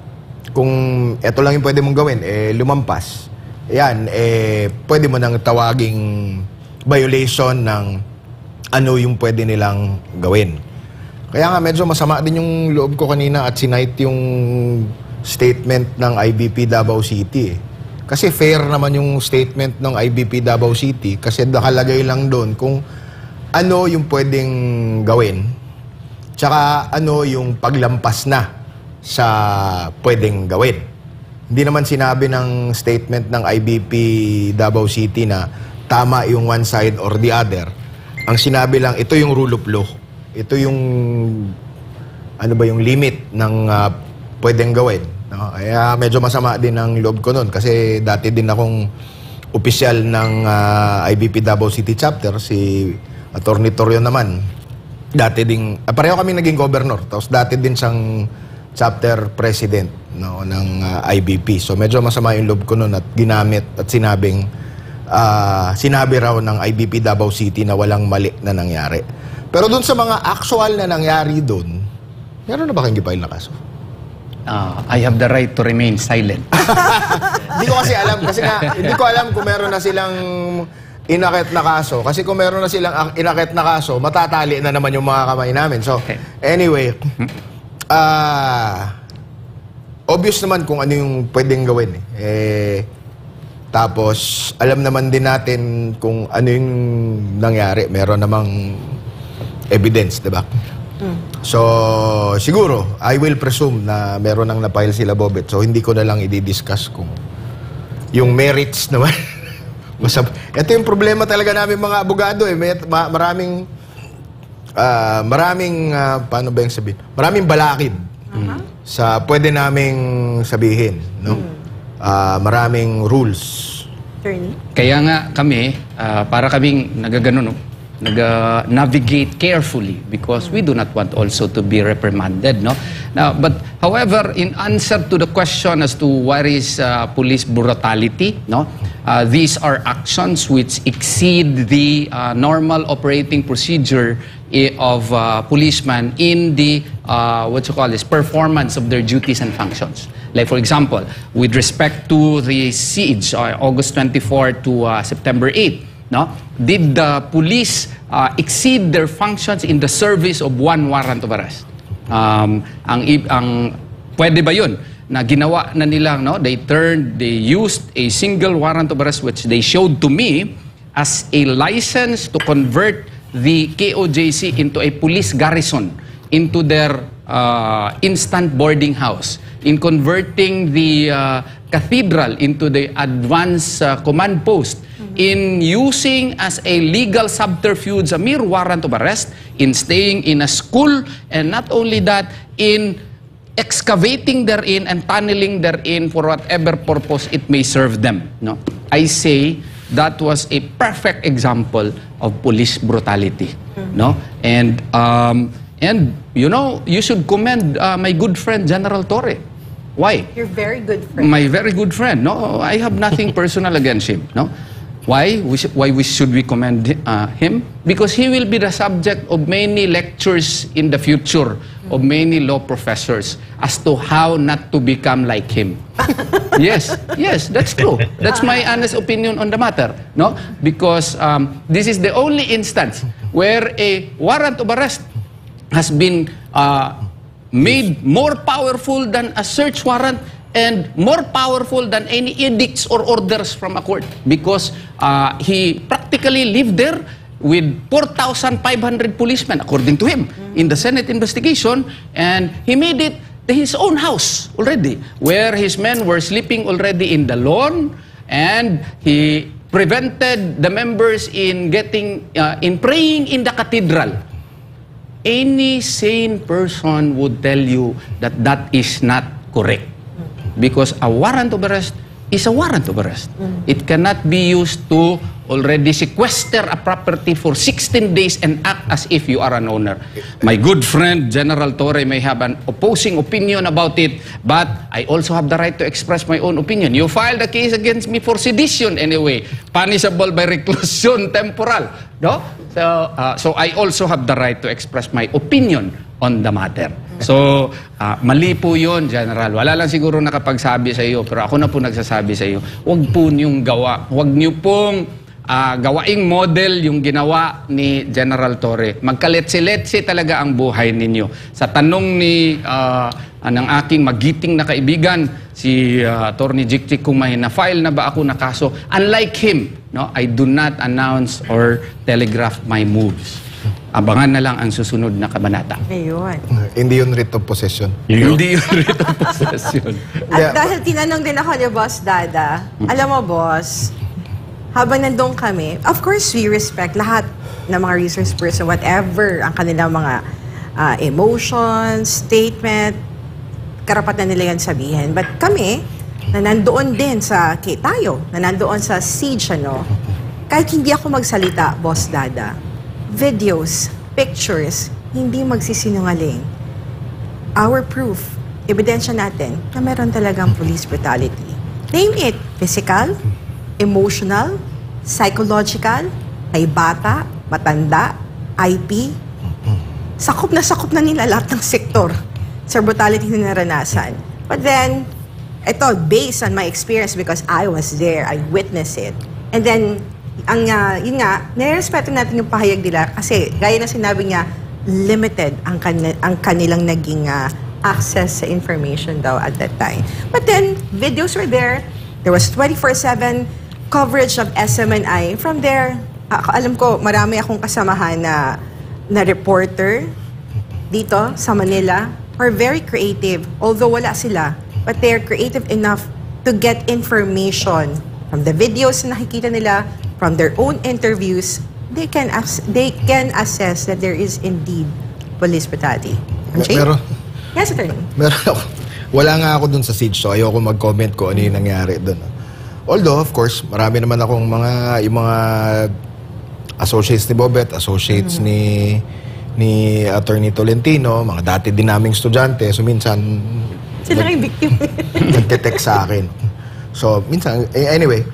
Kung ito lang yung pwede mong gawin, lumampas, yan, pwede mo nang tawaging violation ng ano yung pwede nilang gawin. Kaya nga medyo masama din yung loob ko kanina at sinite yung statement ng IBP Davao City. Kasi fair naman yung statement ng IBP Davao City kasi nakalagay lang doon kung ano yung pwedeng gawin, tsaka ano yung paglampas na sa pwedeng gawin. Hindi naman sinabi ng statement ng IBP Davao City na tama yung one side or the other. Ang sinabi lang, ito yung rule of law. Ito yung, ano ba yung limit ng pwedeng gawin. No? Kaya medyo masama din ang loob ko nun kasi dati din akong opisyal ng IBP Davao City Chapter, si Attorney Torrio naman. Dati din, pareho kami naging governor, tapos dati din siyang chapter president, no, ng IBP. So medyo masama yung loob ko nun at ginamit at sinabi raw ng IBP Davao City na walang mali na nangyari. Pero dun sa mga actual na nangyari dun, meron na ba kayong gipail na kaso? I have the right to remain silent. Hindi ko kasi alam. Kasi nga, hindi ko alam kung meron na silang inakit na kaso. Kasi kung meron na silang inakit na kaso, matatali na naman yung mga kamay namin. So, anyway, obvious naman kung ano yung pwedeng gawin. Tapos, alam naman din natin kung ano yung nangyari. Meron namang evidence, diba? So, siguro, I will presume na meron nang na-file sila, Bobet. So, hindi ko na lang i-discuss kung yung merits naman. Ito yung problema talaga namin mga abogado. Maraming, paano ba yung sabihin? Maraming balakid sa pwede naming sabihin. No? Maraming rules. Kaya nga kami, para kaming nagagano, navigate carefully because we do not want also to be reprimanded, no? Now, but however, in answer to the question as to what is police brutality, no? These are actions which exceed the normal operating procedure of policemen in the performance of their duties and functions. Like for example, with respect to the siege August 24 to September 8, no? Did the police exceed their functions in the service of one warrant of arrest? Pwede ba yun? Na ginawa na nilang, no? They used a single warrant of arrest which they showed to me as a license to convert the KOJC into a police garrison, into their instant boarding house, in converting the cathedral into the advanced command post, in using as a legal subterfuge a mere warrant of arrest, in staying in a school, and not only that, in excavating therein and tunneling therein for whatever purpose it may serve them. No? I say that was a perfect example of police brutality. No? And you know, you should commend my good friend General Torre. Why? Your very good friend. My very good friend. No, I have nothing personal against him. No, why? Should we commend him? Because he will be the subject of many lectures in the future of many law professors as to how not to become like him. Yes, that's true. That's my honest opinion on the matter. No, because this is the only instance where a warrant of arrest has been made more powerful than a search warrant and more powerful than any edicts or orders from a court, because he practically lived there with 4,500 policemen, according to him, in the Senate investigation, and he made it his own house already, where his men were sleeping already in the lawn, and he prevented the members in praying in the cathedral. Any sane person would tell you that that is not correct. Because a warrant of arrest is a warrant of arrest. It cannot be used to already sequester a property for 16 days and act as if you are an owner. My good friend General Torre may have an opposing opinion about it, but I also have the right to express my own opinion. You filed a case against me for sedition anyway, punishable by reclusion temporal. No? So I also have the right to express my opinion on the matter. So, mali po yun, General. Wala lang siguro nakapagsabi sa iyo, pero ako na po nagsasabi sa iyo, huwag po niyong gawa. Huwag niyo pong gawaing model yung ginawa ni General Torre. Magkaletse-letse talaga ang buhay ninyo. Sa tanong ni ng aking magiting na kaibigan, si Attorney Jiktik, kung may na-file na ba ako na kaso, unlike him, no, I do not announce or telegraph my moves. Abangan na lang ang susunod na kabanata. Ayun. Hindi yun writ of possession. Hindi yun writ of possession. At dahil tinanong din ako ni Boss Dada, alam mo, Boss, habang nandun kami, of course, we respect lahat ng mga resource person, whatever ang kanilang mga emotions, statement, karapatan nila yan sabihin. But kami, na nandoon din tayo, na nandoon sa siege, kahit hindi ako magsalita, Boss Dada, videos, pictures, hindi magsisinungaling. Our proof, ebidensya natin na meron talagang police brutality. Name it, physical, emotional, psychological, kay bata, matanda, IP. Sakop na nila lahat ng sektor sa brutality na naranasan. But then, ito, based on my experience because I was there, I witnessed it. And then, yun nga, nirespeto natin yung pahayag nila kasi gaya na sinabi niya, limited ang kanilang naging access sa information daw at that time. But then, videos were there. There was 24/7 coverage of SMNI. From there, alam ko, marami akong kasamahan na reporter dito sa Manila who are very creative. Although wala sila, but they're creative enough to get information from the videos na nakikita nila, from their own interviews. They can assess that there is indeed police brutality. Yes, Attorney. Wala nga ako dun sa siege, so ayoko mag-comment ko ano yung nangyari dun. Although, of course, marami naman akong yung mga associates ni Bobet, associates ni Attorney Tolentino, mga dati din naming estudyante, so minsan sila yung victim. nagte-text sa akin. So, minsan, anyway,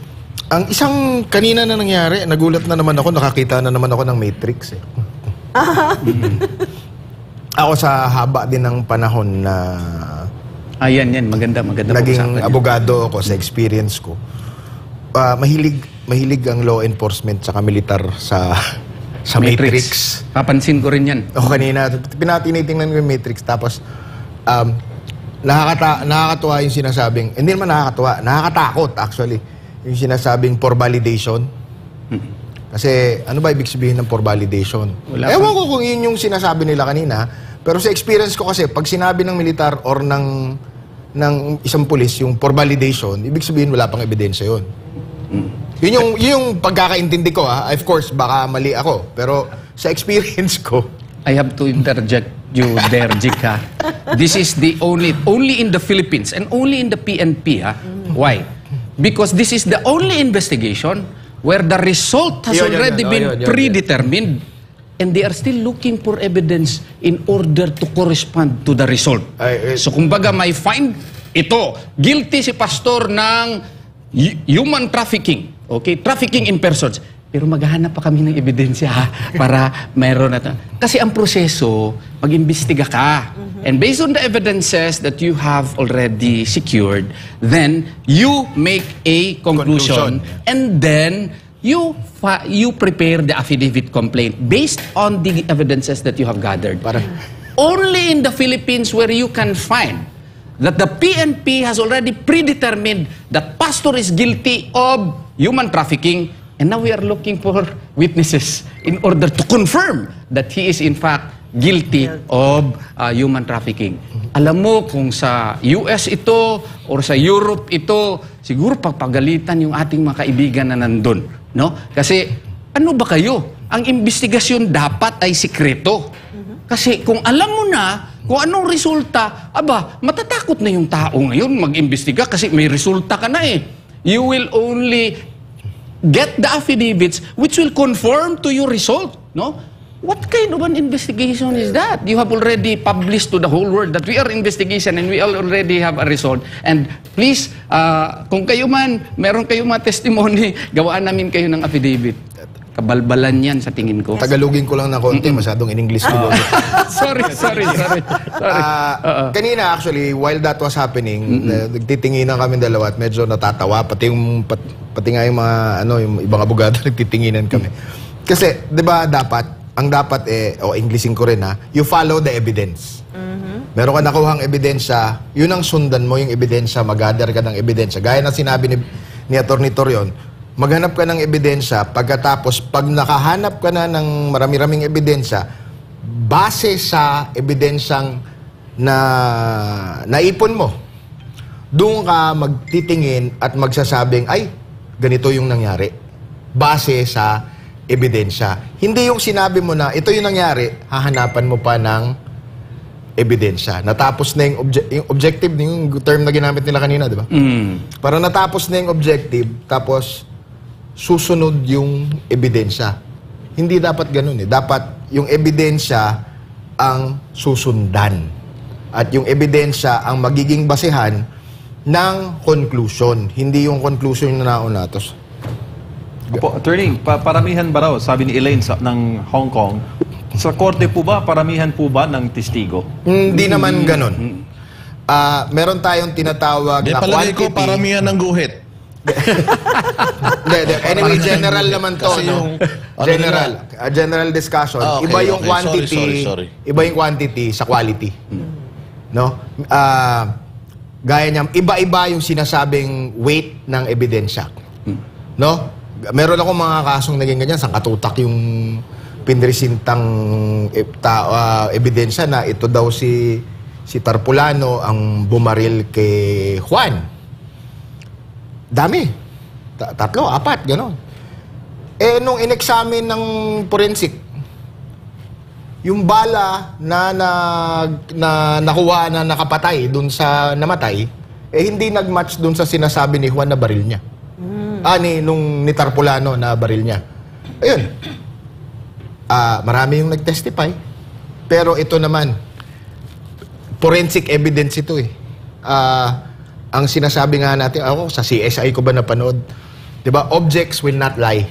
ang isang kanina na nangyari, nagulat na naman ako, nakakita na naman ako ng Matrix. Ako sa haba din ng panahon na yan, maganda. Naging abogado ako sa experience ko. Mahilig ang law enforcement sa militar sa Matrix. Papansin ko rin yan. Ako kanina, tinitingnan ko yung Matrix, tapos nakakatuwa yung sinasabing, hindi naman nakakatuwa, nakakatakot actually, yung sinasabing for validation. Kasi ano ba ibig sabihin ng for validation? Ewan ko kung yun yung sinasabi nila kanina, pero sa experience ko kasi, pag sinabi ng militar or ng isang pulis yung for validation, ibig sabihin wala pang ebidensya yun. Yun yung pagkakaintindi ko, ha. Of course, baka mali ako, pero sa experience ko, I have to interject you there, Jika. This is the only in the Philippines and only in the PNP, ha. Why? Because this is the only investigation where the result has already been predetermined and they are still looking for evidence in order to correspond to the result. So kumbaga may find ito, guilty si pastor ng human trafficking, okay? Trafficking in persons. Pero maghahanap pa kami ng ebidensya para mayroon na. Kasi ang proseso, mag-imbestiga ka. And based on the evidences that you have already secured, then you make a conclusion. And then you prepare the affidavit complaint based on the evidences that you have gathered. Only in the Philippines where you can find that the PNP has already predetermined that pastor is guilty of human trafficking, and now we are looking for witnesses in order to confirm that he is in fact guilty of human trafficking. Alam mo, kung sa US ito or sa Europe ito, siguro pagpagalitan yung ating mga kaibigan na nandun. No? Kasi ano ba kayo? Ang investigasyon dapat ay sikreto. Kasi kung alam mo na kung anong resulta, matatakot na yung tao ngayon mag-imbestiga kasi may resulta ka na eh. You will only get the affidavits which will conform to your result. No? What kind of an investigation is that? You have already published to the whole world that we are investigation and we already have a result. And please, kung kayo man, meron kayong mga testimony, gawaan namin kayo ng affidavit. Kabalbalan yan sa tingin ko. Tagalogin ko lang na konti, masyadong in English ko. Sorry. Kanina actually, while that was happening, nagtitinginan kami dalawa at medyo natatawa, pati pati nga yung mga, yung ibang abogado nagtitinginan kami. Kasi, di ba, ang dapat Englishin ko rin you follow the evidence. Meron ka nakuhang ebidensya, yun ang sundan mo yung ebidensya, mag-gather ka ng ebidensya. Gaya na sinabi ni Atty. Torion, maghanap ka ng ebidensya, pagkatapos, pag nakahanap ka na ng marami-raming ebidensya, base sa ebidensyang na naipon mo, doon ka magtitingin at magsasabing, ay, ganito yung nangyari. Base sa ebidensya. Hindi yung sinabi mo na, ito yung nangyari, hahanapan mo pa ng ebidensya. Natapos na yung objective, yung term na ginamit nila kanina, di ba? Para natapos na yung objective, tapos susunod yung ebidensya. Hindi dapat ganun eh. Dapat yung ebidensya ang susundan. At yung ebidensya ang magiging basehan ng conclusion. Hindi yung conclusion na naunatos. Opo, attorney, paramihan ba raw, sabi ni Elaine ng Hong Kong, sa korte po ba, paramihan po ba ng testigo? Hindi naman ganun. Meron tayong tinatawag na palagay quantity. ko paramihan ng guhit. Anyway, general naman to. General discussion. Okay, iba yung okay. quantity. Sorry. Iba yung quantity sa quality. No? Gaya niya, iba-iba yung sinasabing weight ng ebidensya. No? Meron akong mga kasong naging ganyan, sangkatutak yung pinresintang ebidensya na ito daw si Tarpulano ang bumaril kay Juan. Dami. 3, 4, gano'n. Nung in-examine ng forensic, yung bala na nakuha na nakapatay dun sa namatay, hindi nag-match dun sa sinasabi ni Juan na baril niya. Ni Tarpulano na baril niya. Ayun. Marami yung nag-testify. Pero ito naman, forensic evidence ito eh. Ang sinasabi nga natin, sa CSI ko ba napanood? Diba? Objects will not lie.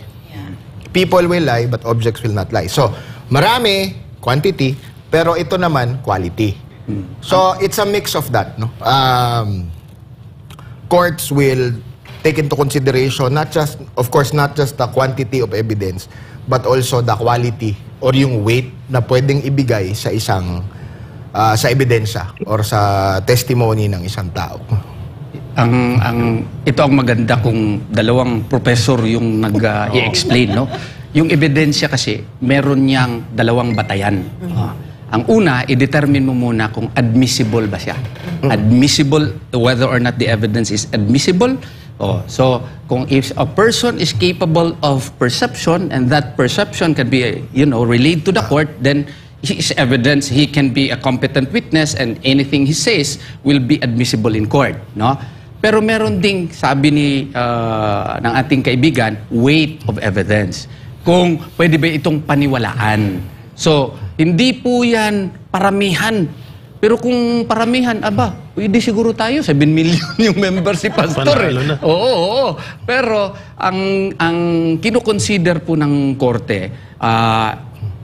People will lie, but objects will not lie. So, marami, quantity, pero ito naman, quality. So, it's a mix of that. No? Courts will take into consideration not just the quantity of evidence, but also the quality or yung weight na pwedeng ibigay sa isang sa ebidensya or sa testimony ng isang tao. Ito ang maganda kung dalawang professor yung nag-i-explain, no? Yung ebidensya kasi meron niyang dalawang batayan. Ang una, i-determine mo muna kung admissible ba siya. Admissible, whether or not the evidence is admissible. So, kung if a person is capable of perception and that perception can be, relayed to the court, then his evidence, he can be a competent witness and anything he says will be admissible in court, no? Pero meron ding, sabi ng ating kaibigan, weight of evidence. Kung pwede ba itong paniwalaan. So, hindi po yan paramihan. Pero kung paramihan, pwede siguro tayo, 7 million yung member si Pastor. Oo. Pero ang kino-consider po ng korte,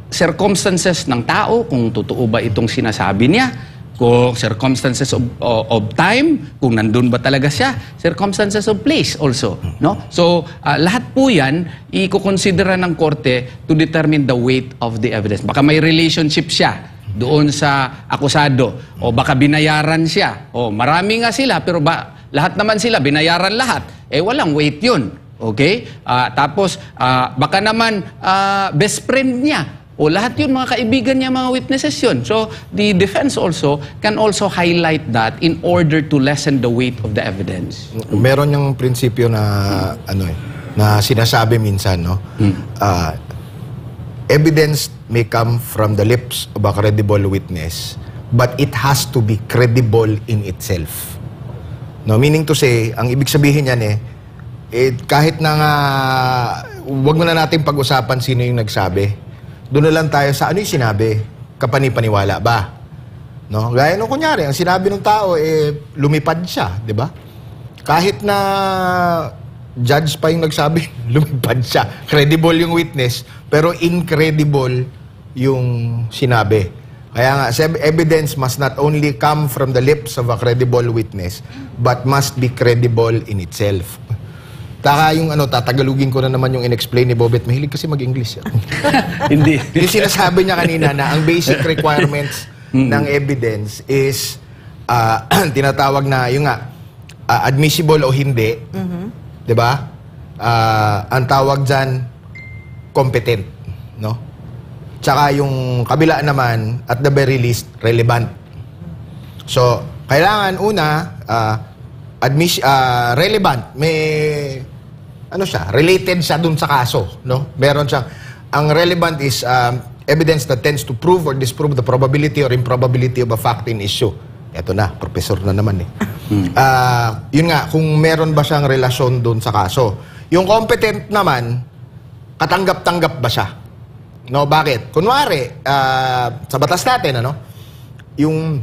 circumstances ng tao, kung totoo ba itong sinasabi niya, kung circumstances of time, kung nandun ba talaga siya, circumstances of place also, no? So, lahat po yan, i-considera ng korte to determine the weight of the evidence. Baka may relationship siya doon sa akusado, o baka binayaran siya, o marami nga sila, pero lahat naman sila, binayaran lahat, walang weight yun, okay? Tapos, baka naman best friend niya, o lahat yun, mga kaibigan niya, mga witnesses yun. So, the defense also can also highlight that in order to lessen the weight of the evidence. Meron yung prinsipyo na, na sinasabi minsan, no? Evidence may come from the lips of a credible witness, but it has to be credible in itself. No, meaning to say, ang ibig sabihin niyan kahit na nga, wag mo na natin pag-usapan sino yung nagsabi. Doon na lang tayo sa ano yung sinabi, kapani-paniwala ba? No? Gaya nung kunyari, ang sinabi ng tao, lumipad siya, di ba? Kahit na judge pa yung nagsabi, lumipad siya. Credible yung witness, pero incredible yung sinabi. Kaya nga, evidence must not only come from the lips of a credible witness, but must be credible in itself. Taka yung tatagalugin ko na naman yung in-explain ni Bobet. Mahilig kasi mag-English. Hindi. Yung sinasabi niya kanina na ang basic requirements ng evidence is tinatawag na yung admissible o hindi. Di ba? Ang tawag dyan, competent. No? Tsaka yung kabila naman, at the very least, relevant. So, kailangan una, relevant, may related siya dun sa kaso, no? Meron siyang, ang relevant is evidence that tends to prove or disprove the probability or improbability of a fact in issue. Eto na, professor na naman eh. Yun nga, kung meron ba siyang relasyon dun sa kaso. Yung competent naman, katanggap-tanggap ba siya? No, bakit? Kunwari, sa batas natin, yung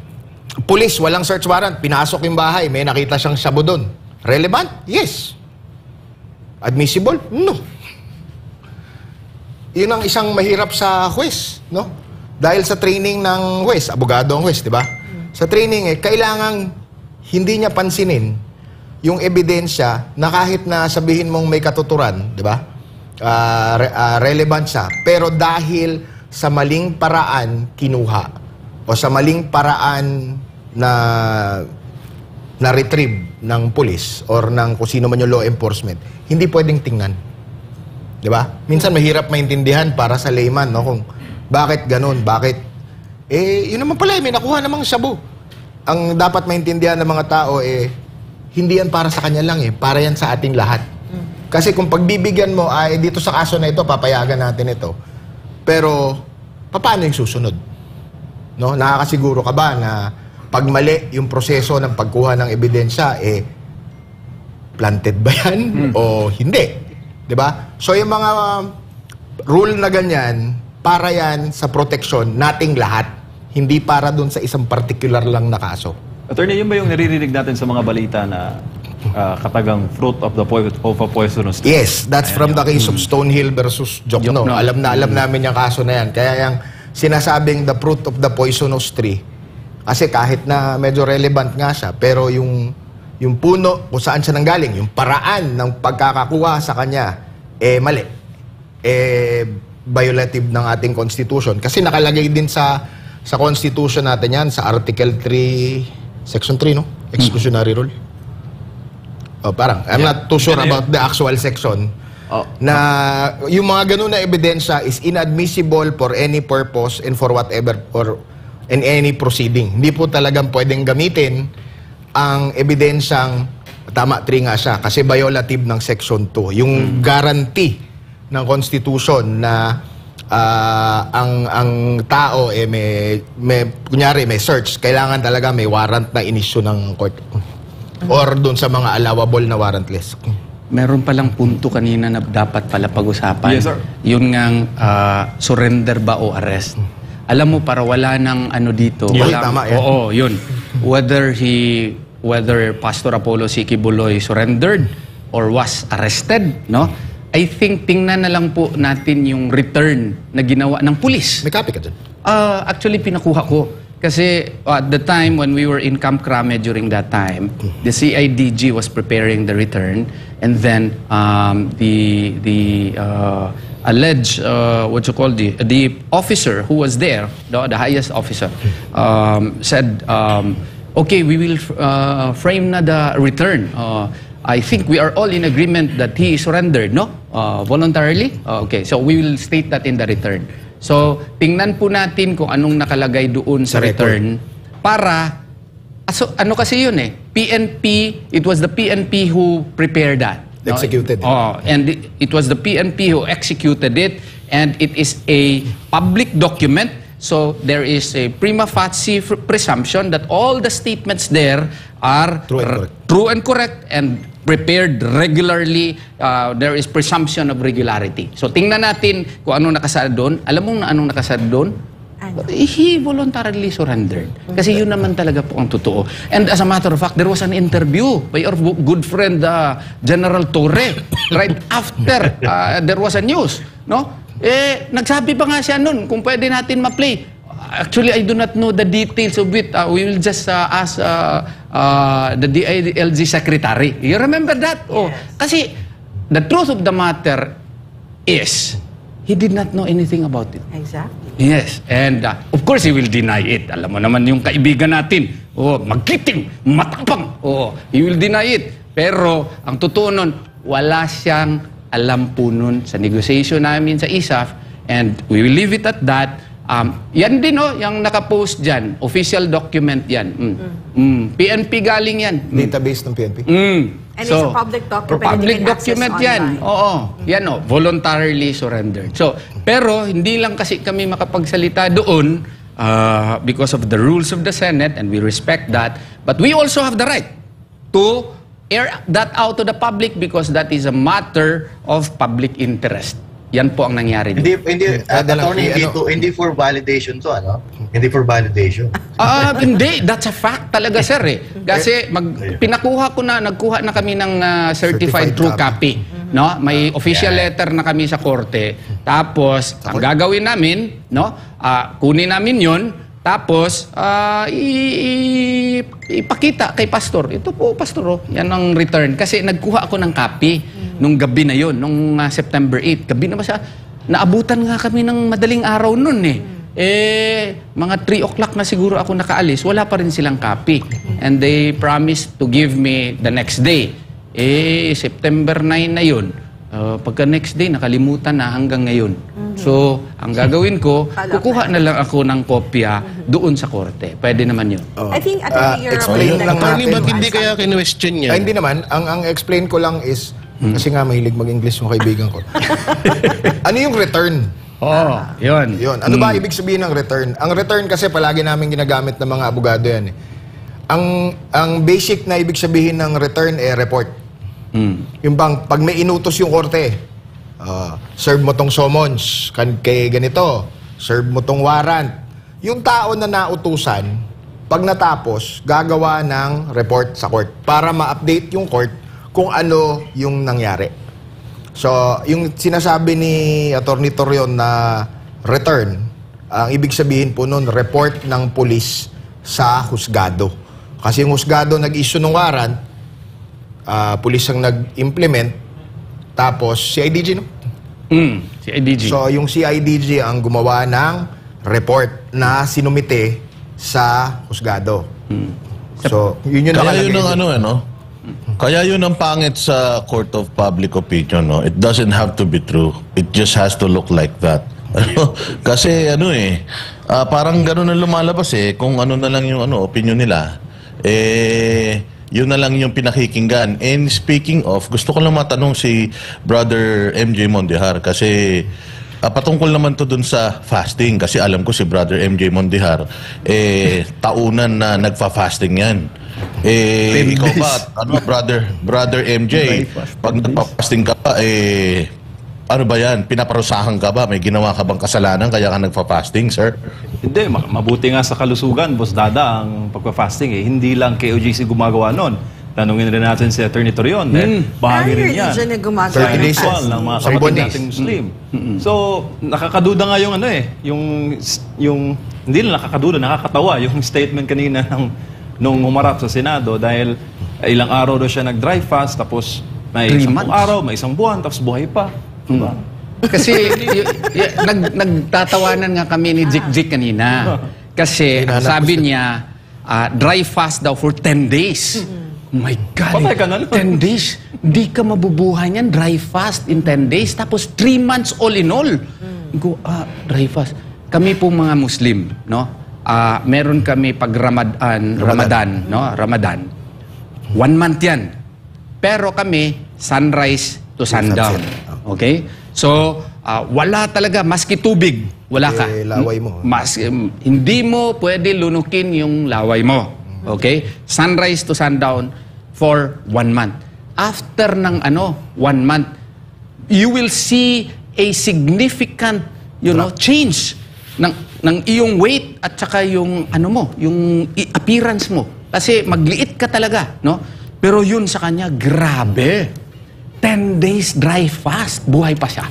pulis, walang search warrant, pinasok yung bahay, may nakita siyang shabu dun. Relevant? Yes. Admissible? No. Yun ang isang mahirap sa huwes, no? Dahil sa training ng huwes, abogado ang huwes, di ba? Sa training kailangang hindi niya pansinin yung ebidensya na kahit na sabihin mong may katuturan, di ba? Relevant siya. Pero dahil sa maling paraan kinuha o sa maling paraan na retrieve ng police or ng kung sino man yung law enforcement, hindi pwedeng tingnan. Di ba? Minsan mahirap maintindihan para sa layman, no? Kung bakit ganun, bakit yun naman pala, may nakuha namang shabu. Ang dapat maintindihan ng mga tao hindi yan para sa kanya lang para yan sa ating lahat. Kasi kung pagbibigyan mo dito sa kaso na ito, papayagan natin ito. Pero paano yung susunod? No? Nakakasiguro ka ba na pag mali yung proseso ng pagkuha ng ebidensya, planted ba yan o hindi? Diba? So yung mga rule na ganyan, para yan sa protection nating lahat. Hindi para dun sa isang particular lang na kaso. Attorney, yun ba yung naririnig natin sa mga balita na katagang fruit of a poisonous tree? Yes, that's from the case of Stonehill versus Jokno. Alam namin yung kaso na yan. Kaya yung sinasabing the fruit of the poisonous tree, kasi kahit na medyo relevant nga siya, pero yung puno kung saan siya nanggaling, yung paraan ng pagkakakuha sa kanya, mali. Violative ng ating Constitution. Kasi nakalagay din sa Constitution natin yan, sa Article 3, Section 3, no? Exclusionary rule. Parang, I'm not too sure about the actual section. Na yung mga ganun na ebidensya is inadmissible for any purpose and for whatever, or in any proceeding. Hindi po talagang pwedeng gamitin ang ebidensyang, tama, 3 nga siya, kasi violative ng Section 2. Yung guarantee ng Constitution na ang tao kunyari may search, kailangan talaga may warrant na inisyu ng court or dun sa mga allowable na warrantless. Meron palang punto kanina na dapat pala pag-usapan. Yes, sir. Yun ngang surrender ba o arrest. Alam mo, para wala ng dito. Tama yan. Oo, yun. Whether Pastor Apollo Sikibuloy surrendered or was arrested, no? I think tingnan na lang po natin yung return na ginawa ng pulis. May copy ka dyan? Actually, pinakuha ko. Kasi at the time when we were in Camp Crame during that time, the CIDG was preparing the return, and then the alleged, the officer who was there, the highest officer, said, okay, we will frame na the return. I think we are all in agreement that he surrendered, no? Voluntarily? Okay, so we will state that in the return. So, tingnan po natin kung anong nakalagay doon sa return para, ano kasi yun PNP, it was the PNP who prepared that. Executed. And it was the PNP who executed it, and it is a public document. So, there is a prima facie presumption that all the statements there are true and correct and prepared regularly. There is presumption of regularity. So, tingnan natin kung anong nakasaad doon. Alam mo na anong nakasaad doon? He voluntarily surrendered. Kasi yun naman talaga po ang totoo. And as a matter of fact, there was an interview by our good friend, General Torre, right after there was a news, no? Nagsabi pa nga siya nun kung pwede natin ma-play. Actually, I do not know the details of it. We will just ask the DILG secretary. You remember that? Yes. Kasi the truth of the matter is, he did not know anything about it. Exactly. Yes, and of course he will deny it. Alam mo naman yung kaibigan natin, magiting, matapang. He will deny it. Pero ang totoo nun, wala siyang alam po nun sa negotiation namin sa ISAF, and we will leave it at that. Yan din, yung nakapost dyan, official document yan. PNP galing yan. Database ng PNP. And it's a public document. Public document yan. Oo. Yan voluntarily surrendered. So, pero hindi lang kasi kami makapagsalita doon because of the rules of the Senate, and we respect that. But we also have the right to air that out to the public because that is a matter of public interest. Yan po ang nangyari dito. Hindi for validation to, ano? Hindi for validation. Hindi. That's a fact talaga, sir. Kasi nagkuha na kami ng certified true copy. No? May official letter na kami sa korte. Tapos, ang gagawin namin, kunin namin yun, tapos, ipakita kay pastor. Ito po, pastor, yan ang return. Kasi nagkuha ako ng copy nung gabi na yon, nung September 8. Gabi na ba siya? Naabutan nga kami ng madaling araw nun mga 3 o'clock na siguro ako nakaalis, wala pa rin silang copy. And they promised to give me the next day. September 9 na yun. Pagka next day, nakalimutan na hanggang ngayon. So, ang gagawin ko, kukuha na lang ako ng kopya doon sa korte. Pwede naman yun. I think, explain lang natin. Ba't hindi kaya kinwestiyon niya? Hindi naman. Ang explain ko lang is, kasi nga mahilig mag-English yung kaibigan ko. Ano yung return? Yun. Ano ba ibig sabihin ng return? Ang return kasi palagi namin ginagamit ng mga abogado yan. Ang basic na ibig sabihin ng return report. Yung bang, pag may inutos yung korte, serve mo tong summons kay ganito, serve mo tong warrant. Yung tao na nautusan, pag natapos, gagawa ng report sa court para ma-update yung court kung ano yung nangyari. So, yung sinasabi ni Atty. Torion na return, ang ibig sabihin po nun, report ng pulis sa husgado. Kasi yung husgado nag-issue ng warrant, pulis ang nag-implement, tapos CIDG, no? CIDG. So, yung CIDG ang gumawa ng report na sinumite sa husgado. So, yun Kaya yun ang Kaya yun ang pangit sa Court of Public Opinion, no? It doesn't have to be true. It just has to look like that. Kasi parang gano'n na lumalabas kung ano na lang yung opinion nila. Yun na lang yung pinakikinggan. And speaking of, gusto ko lang matanong si Brother MJ Mondihar kasi patungkol naman to dun sa fasting kasi alam ko si Brother MJ Mondihar taunan na nagfa-fasting yan. Ikaw ba, Brother MJ, pag nagpa-fasting ka ba, ano ba yan? Pinaparusahan ka ba? May ginawa ka bang kasalanan kaya ka nagpa-fasting, sir? Hindi, mabuti nga sa kalusugan, Boss Dada, ang pagpa-fasting Hindi lang KOJC gumagawa nun. Tanungin rin natin si Atty. Torion. Bahagi rin yan. 30 days ng mga kapatid nating Muslim. So, nakakaduda nga yung hindi lang nakakaduda, nakakatawa yung statement kanina nung humarap sa Senado dahil ilang araw daw siya nag-dry fast, tapos may 10 araw, may 1 buwan, tapos buhay pa. Diba? Kasi nagtatawanan nga kami ni Jik kanina. Kasi sabi niya, dry fast daw for 10 days. Oh my God, patay ka na 10 days. Di ka mabubuhay niyan, dry fast in 10 days. Tapos 3 months all in all. Dry fast. Kami po mga Muslim, no? Meron kami pag Ramadan, no? Ramadan. 1 month yan. Pero kami, sunrise to sundown. Okay? So, wala talaga, maski tubig, wala ka. Laway mo. Hindi mo pwede lunukin yung laway mo. Okay? Sunrise to sundown for 1 month. After ng 1 month, you will see a significant, change ng iyong weight at saka yung yung appearance mo. Kasi magliit ka talaga, no? Pero yun sa kanya, grabe. 10 days dry fast, buhay pa siya,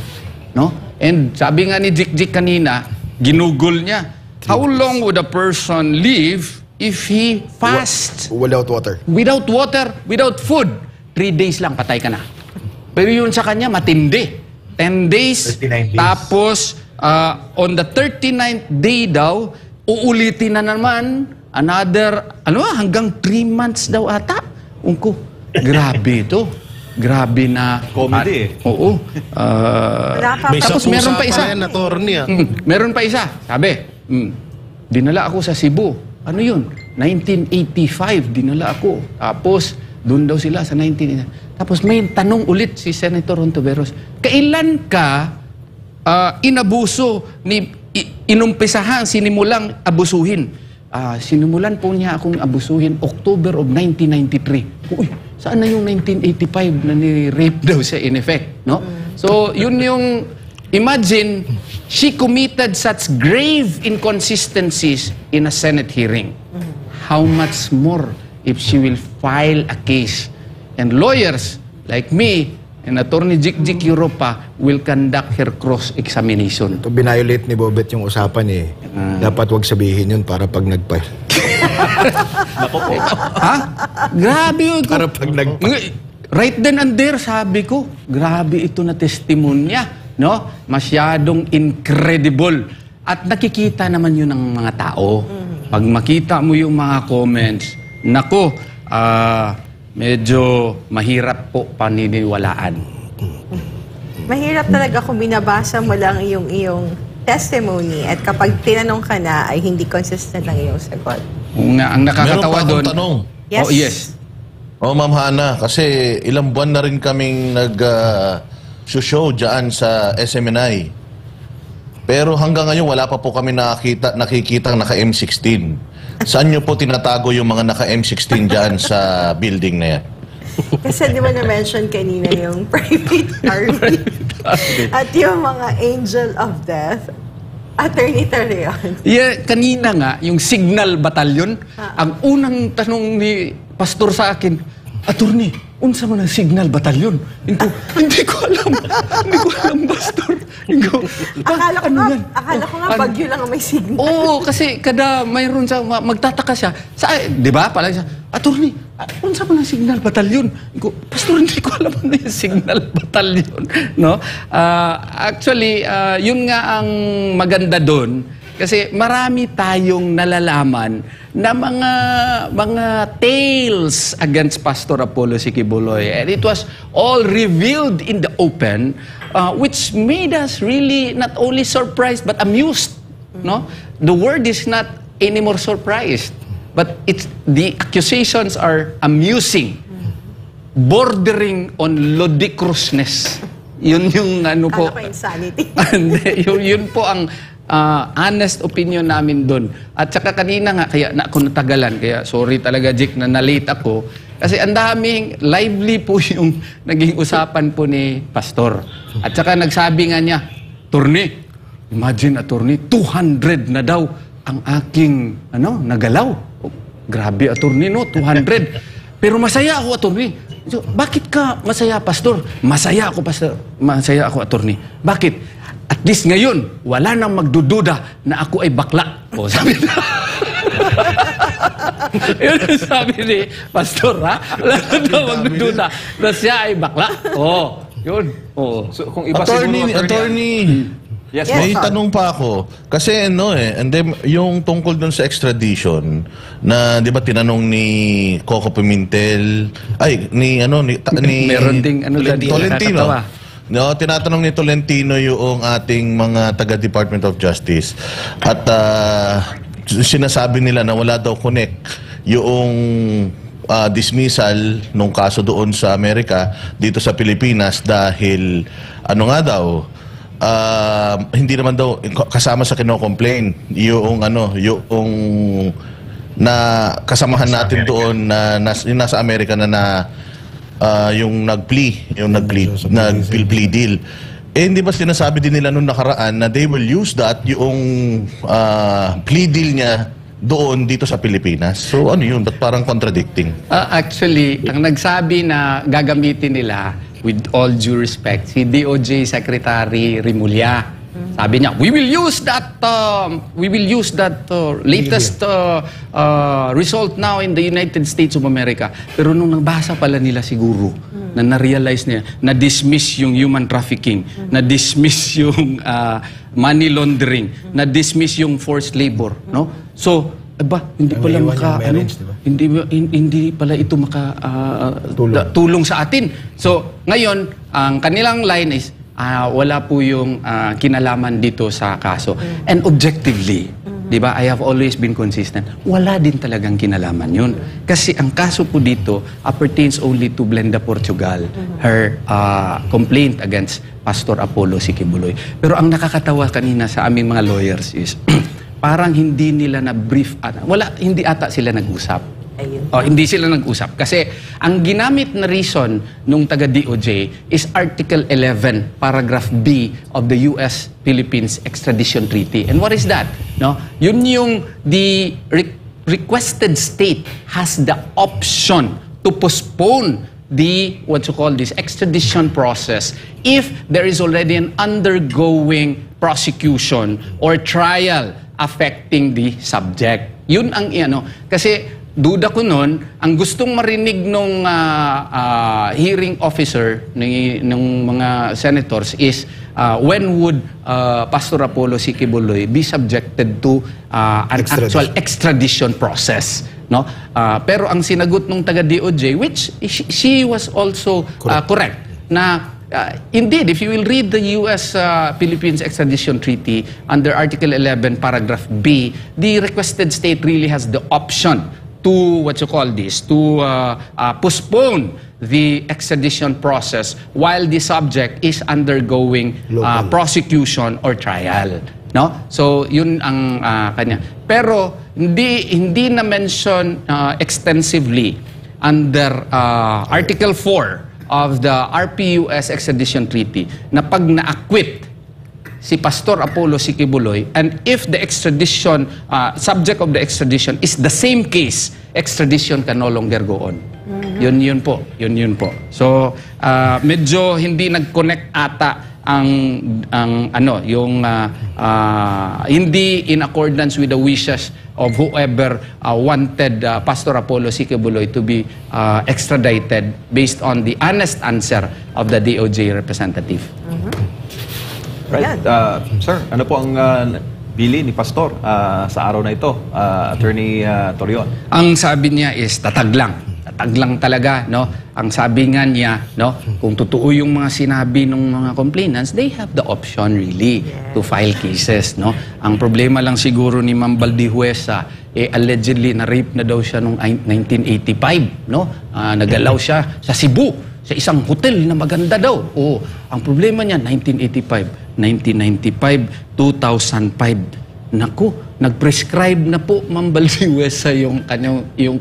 no? And sabi nga ni Jik kanina, ginugol niya, how long would a person live if he fasts? Without water. Without water, without food. 3 days lang, patay ka na. Pero yun sa kanya, matindi. 10 days, 39 days. tapos on the 39th day daw, uulitin na naman another, hanggang 3 months daw ata. Ungko, grabe ito. Grabe na... Comedy Oo. May Tapos meron pa isa. yan, attorney. Meron pa isa. Sabi, dinala ako sa Cebu. Ano yun? 1985, dinala ako. Tapos, doon daw sila sa 19... Tapos may tanong ulit si Senator Hontiveros, kailan ka inabuso, inumpisahan, sinimulang abusuhin? Sinimulan po niya akong abusuhin October of 1993. Uy, saan na yung 1985 na ni-rape daw siya in effect, no? So, yun yung, imagine, she committed such grave inconsistencies in a Senate hearing. How much more if she will file a case? And lawyers like me and Attorney Jik Europa will conduct her cross-examination. Ito, binayolate ni Bobet yung usapan eh. Dapat wag sabihin yun para pag nagpa... Ha? Grabe yun. Para pag Right then and there, sabi ko, grabe ito na testimonya, no? Masyadong incredible. At nakikita naman yun ng mga tao. Pag makita mo yung mga comments, nako, medyo mahirap po paniniwalaan. Mahirap talaga kung binabasa mo lang iyong testimony at kapag tinanong ka na ay hindi consistent ang iyong sagot. Ang nakakatawa doon... tanong. Yes. Oh, yes. Ma'am Hana, kasi ilang buwan na rin kaming nag-show dyan sa SMNI. Pero hanggang ngayon, wala pa po kami nakikita naka-M16. Saan nyo po tinatago yung mga naka-M16 dyan sa building na yan? Kasi di ba na-mention kanina yung private army at yung mga angel of death, Attorney Torreon. Yeah, kanina nga, yung signal batalyon, ang unang tanong ni Pastor sa akin, Attorney, unsa man ang signal batalyon? Hindi ko alam. Hindi ko alam, Pastor. Akala ko nga bagyo lang ang may signal. Oo, kasi kada mayroon siya, magtataka siya. Di ba? Palang siya, Attorney, unsa man ang signal batalyon? Pastor, hindi ko alam ano yung signal batalyon. No? Actually, yun nga ang maganda doon. Kasi marami tayong nalalaman na mga tales against Pastor Apollo Sikibuloy. And it was all revealed in the open, which made us really not only surprised but amused. No? The word is not anymore surprised, but the accusations are amusing, bordering on ludicrousness. Yun yung ano po. Kala ko insanity. yun po ang honest opinion namin doon. At saka kanina nga, kaya ako natagalan, kaya sorry talaga, Jik, na na-late ako. Kasi ang daming lively po yung naging usapan po ni Pastor. At saka nagsabi nga niya, Attorney, imagine, Attorney, 200 na daw ang aking, nagalaw. Oh, grabe, Attorney, no? 200. Pero masaya ako, Attorney. So, bakit ka masaya, Pastor? Masaya ako, Pastor. Masaya ako, Attorney. Bakit? At least ngayon, wala nang magdududa na ako ay bakla. O, sabi na. Yun ang sabi ni Pastor, ha? Wala nang magdududa na siya ay bakla. O, yun. O. So, kung iba Attorney. Yes, may tanong pa ako. Kasi and then yung tungkol dun sa extradition na 'di ba tinanong ni Coco Pimentel, meron ding Tolentino. No, tinatanong ni Tolentino yung ating mga taga Department of Justice. At sinasabi nila na wala daw connect yung dismissal nung kaso doon sa Amerika dito sa Pilipinas dahil hindi naman daw kasama sa kino-complain yung na kasamahan natin doon na nasa Amerika yung nag-plea deal. Hindi ba sinasabi din nila nung nakaraan na they will use that yung plea deal niya doon dito sa Pilipinas? So ano yun? Ba't parang contradicting? Actually, ang nagsabi na gagamitin nila, with all due respect, si DOJ Secretary Rimulya. Sabi niya, we will use that latest result now in the United States of America. Pero nung nabasa pala nila siguro, na na-realize niya, na-dismiss yung human trafficking, na-dismiss yung money laundering, na-dismiss yung forced labor, no? So, hindi pala hindi pala ito tulong sa atin. So, ngayon, ang kanilang line is wala po yung kinalaman dito sa kaso. And objectively, di ba, I have always been consistent, wala din talagang kinalaman yun. Kasi ang kaso po dito pertains only to Blenda Portugal, her complaint against Pastor Apollo Sikibuloy. Pero ang nakakatawa kanina sa aming mga lawyers is, parang hindi nila na-brief, hindi ata sila nag-usap. Hindi sila nag-usap. Kasi ang ginamit na reason nung taga-DOJ is Article 11, Paragraph B of the U.S.-Philippines Extradition Treaty. And what is that? No? Yun yung the requested state has the option to postpone the, extradition process if there is already an undergoing prosecution or trial affecting the subject. Yun ang kasi duda ko nun, ang gustong marinig nung hearing officer ng mga senators is when would Pastor Apollo Sikibuloy be subjected to an actual extradition process, no? Pero ang sinagot nung taga DOJ, which she was also correct na indeed, if you will read the U.S.-Philippines Extradition Treaty under Article 11, Paragraph B, the requested state really has the option to, postpone the extradition process while the subject is undergoing prosecution or trial. No? So, yun ang kanya. Pero, hindi na-mention extensively under Article 4 of the RPUS Extradition Treaty na pag na-acquit si Pastor Apollo Sikibuloy, and if the extradition, subject of the extradition is the same case, extradition can no longer go on. Yun po. So, medyo hindi nag-connect ata hindi in accordance with the wishes of whoever wanted Pastor Apollo Sikibuloy to be extradited based on the honest answer of the DOJ representative. Right. Sir, ano po ang bili ni Pastor sa araw na ito, Attorney Torion? Ang sabi niya is tatag lang talaga, no? Ang sabi nga niya, no, kung totoo yung mga sinabi ng mga complainants, they have the option really to file cases, no? Ang problema lang siguro ni Ma'am Valdihuesa, allegedly na-rape na daw siya noong 1985, no? Nagalaw siya sa Cebu, sa isang hotel na maganda daw. Ang problema niya, 1985, 1995, 2005. Naku, nag-prescribe na po Ma'am Valdihuesa yung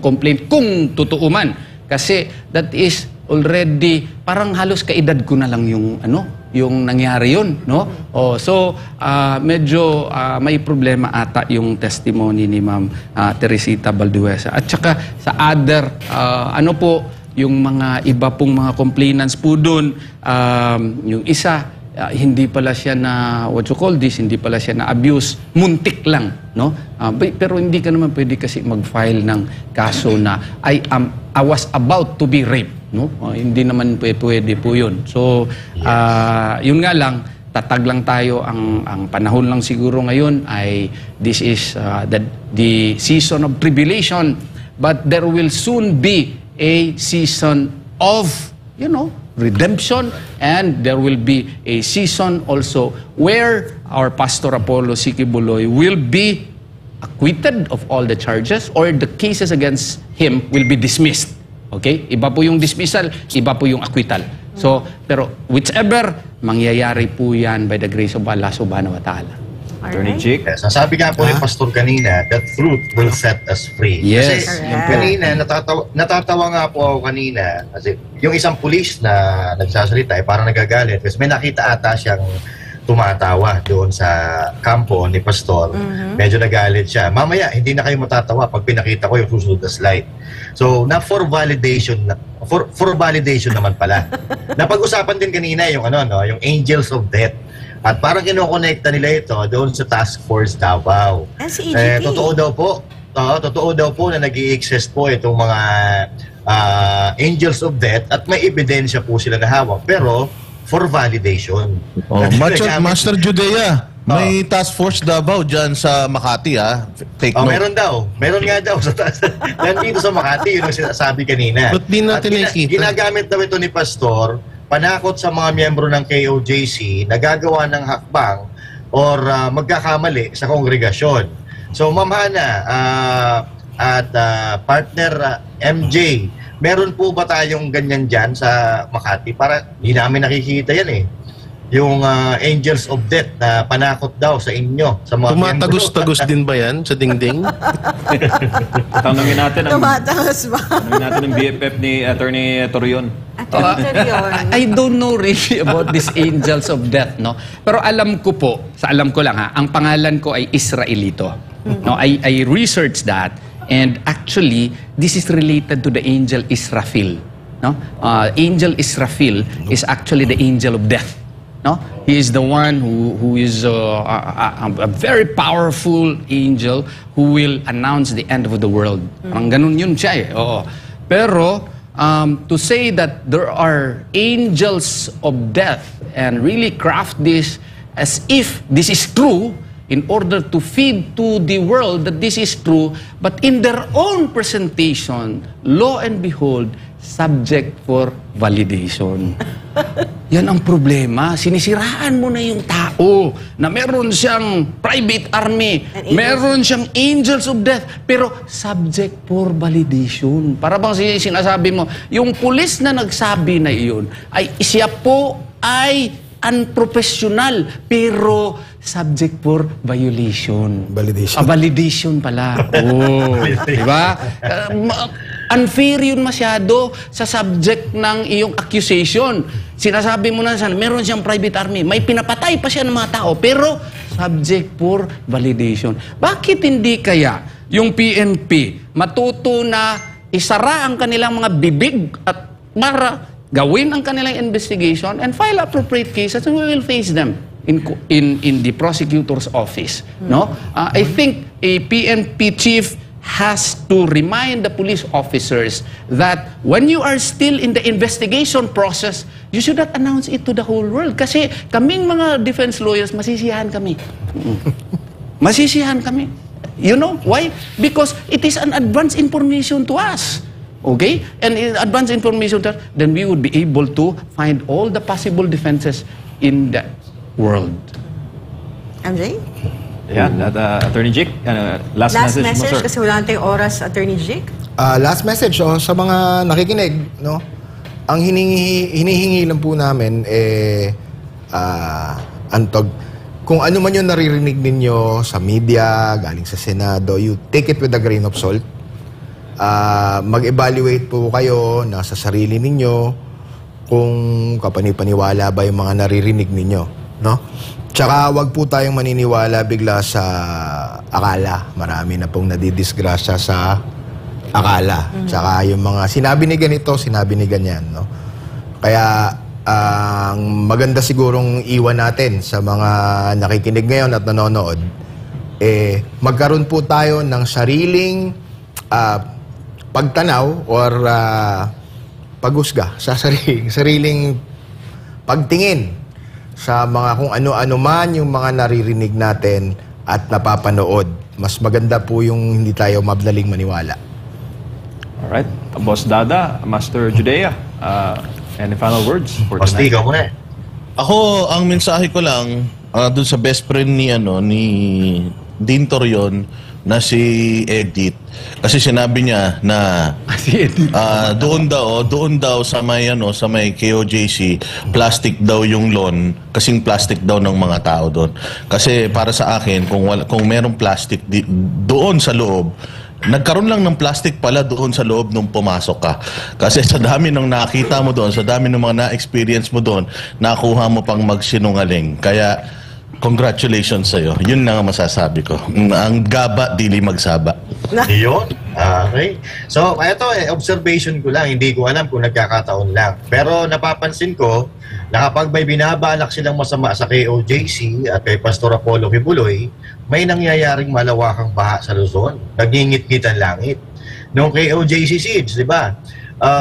complaint kung totoo man. Kasi that is already parang halos kaedad ko na lang yung nangyari yun, no? So medyo may problema ata yung testimony ni Ma'am Teresita Valdihuesa. At saka sa other yung mga iba pong mga complainants po doon, yung isa hindi pala siya hindi pala siya na-abuse, muntik lang, no? Pero hindi ka naman pwede kasi mag-file ng kaso na I was about to be raped, no? Hindi naman pwede po yun. So, yun nga lang, tatag lang tayo, ang panahon lang siguro ngayon ay this is the season of tribulation, but there will soon be a season of, redemption, and there will be a season also where our Pastor Apollo Sikibuloy will be acquitted of all the charges or the cases against him will be dismissed. Okay? Iba po yung dismissal, iba po yung acquittal. So, pero whichever, mangyayari po yan by the grace of Allah subhanahu wa ta'ala. Attorney Chick? Yes, sabi nga po ni Pastor kanina, that truth will set us free. Yes. Kasi kanina, natatawa nga po ako kanina, kasi yung isang pulis na nagsasalita ay parang nagagalit kasi may nakita ata siyang tumatawa doon sa kampo ni Pastor. Medyo nagalit siya. Mamaya, hindi na kayo matatawa pag pinakita ko yung susunod na slide. So, for validation naman pala. Napag-usapan din kanina yung yung Angels of Death. At parang kinokonekta nila ito doon sa Task Force Davao. Si EGT. Totoo daw po. totoo daw po na nag-i-exist po itong mga angels of death at may ebidensya po sila na hawak. Pero, for validation. Master Judea, may task force Davao dyan sa Makati, ha? Take note. Meron daw. Meron nga daw sa taas. Nandito sa Makati, yun ang sinasabi kanina. Ba't di natin nakikita? Ginagamit daw ito ni Pastor, panakot sa mga miyembro ng KOJC na gagawa ng hakbang or magkakamali sa kongregasyon. So, Ma'am Hana at partner MJ, meron po ba tayong ganyan dyan sa Makati? Para di namin nakikita yan eh. Yung angels of death na panakot daw sa inyo, sa mga tumatagos-tagos din ba yan sa dingding? Tanungin natin ang BFF ni Attorney Torion. I don't know really about these angels of death, no? Pero alam ko po, sa alam ko lang ha, ang pangalan ko ay Israelito. No, I researched that, and actually this is related to the angel Israfil, no? Angel Israfil is actually the angel of death. No? He is the one who is a very powerful angel who will announce the end of the world. Parang ganun yun siya eh. Oo. Pero to say that there are angels of death and really craft this as if this is true in order to feed to the world that this is true, but in their own presentation, lo and behold, subject for validation. Yan ang problema. Sinisiraan mo na yung tao na meron siyang private army, meron siyang angels of death, pero subject for validation. Para bang sinasabi mo, yung pulis na nagsabi na iyon, ay siya po ay unprofessional, pero subject for violation. Validation. Validation pala. Oh, diba? Unfair yun masyado sa subject ng iyong accusation. Sinasabi mo na, meron siyang private army, may pinapatay pa siya ng mga tao, pero subject for validation. Bakit hindi kaya yung PNP matuto na isara ang kanilang mga bibig at para gawin ang kanilang investigation and file appropriate cases, and we will face them in the prosecutor's office. No? I think a PNP chief has to remind the police officers that when you are still in the investigation process, you should not announce it to the whole world. Kasi kaming mga defense lawyers, masisiyahan kami. Masisiyahan kami. You know why? Because it is an advance information to us. Okay? And in advance information to us, then we would be able to find all the possible defenses in the world. MJ? Yeah, Attorney Jake, last message mo, sir. Kasi wala tayong oras, Attorney Jake. Last message sa mga nakikinig, no? Ang hinihingi lang po namin antog, kung ano man yung naririnig ninyo sa media, galing sa Senado, you take it with a grain of salt. Mag-evaluate po kayo na sa sarili ninyo kung kapanipaniwala ba yung mga naririnig ninyo, no? Tsaka wag po tayong maniniwala bigla sa akala. Marami na pong nadidisgrasya sa akala. Tsaka yung mga sinabi ni ganito, sinabi ni ganyan, no? Kaya ang maganda sigurong iwan natin sa mga nakikinig ngayon at nanonood, magkaroon po tayo ng sariling pagtanaw or paghusga sa sariling pagtingin sa mga kung ano-ano man yung mga naririnig natin at napapanood. Mas maganda po yung hindi tayo madaling maniwala. Alright. Boss Dada, Master Judea, any final words for tonight? Ikaw muna. Ako, ang mensahe ko lang dun sa best friend ni Dean Torion na si Edith, kasi sinabi niya na doon daw sa may KOJC plastic daw yung lawn, kasing plastic daw ng mga tao doon. Kasi para sa akin, kung merong plastic doon sa loob, nagkaroon lang ng plastic pala doon sa loob nung pumasok ka. Kasi sa dami ng nakita mo doon, sa dami ng mga na-experience mo doon, nakuha mo pang magsinungaling. Kaya congratulations sa'yo. Yun lang ang masasabi ko. Ang gaba, dili magsaba. Yun. Okay. So, ito observation ko lang. Hindi ko alam kung nagkakataon lang. Pero napapansin ko, na kapag may binabalak silang masama sa KOJC at kay Pastor Apollo Kibuloy, may nangyayaring malawakang baha sa Luzon. Nagingit-ngit ang langit. Noong KOJC Seeds, di ba?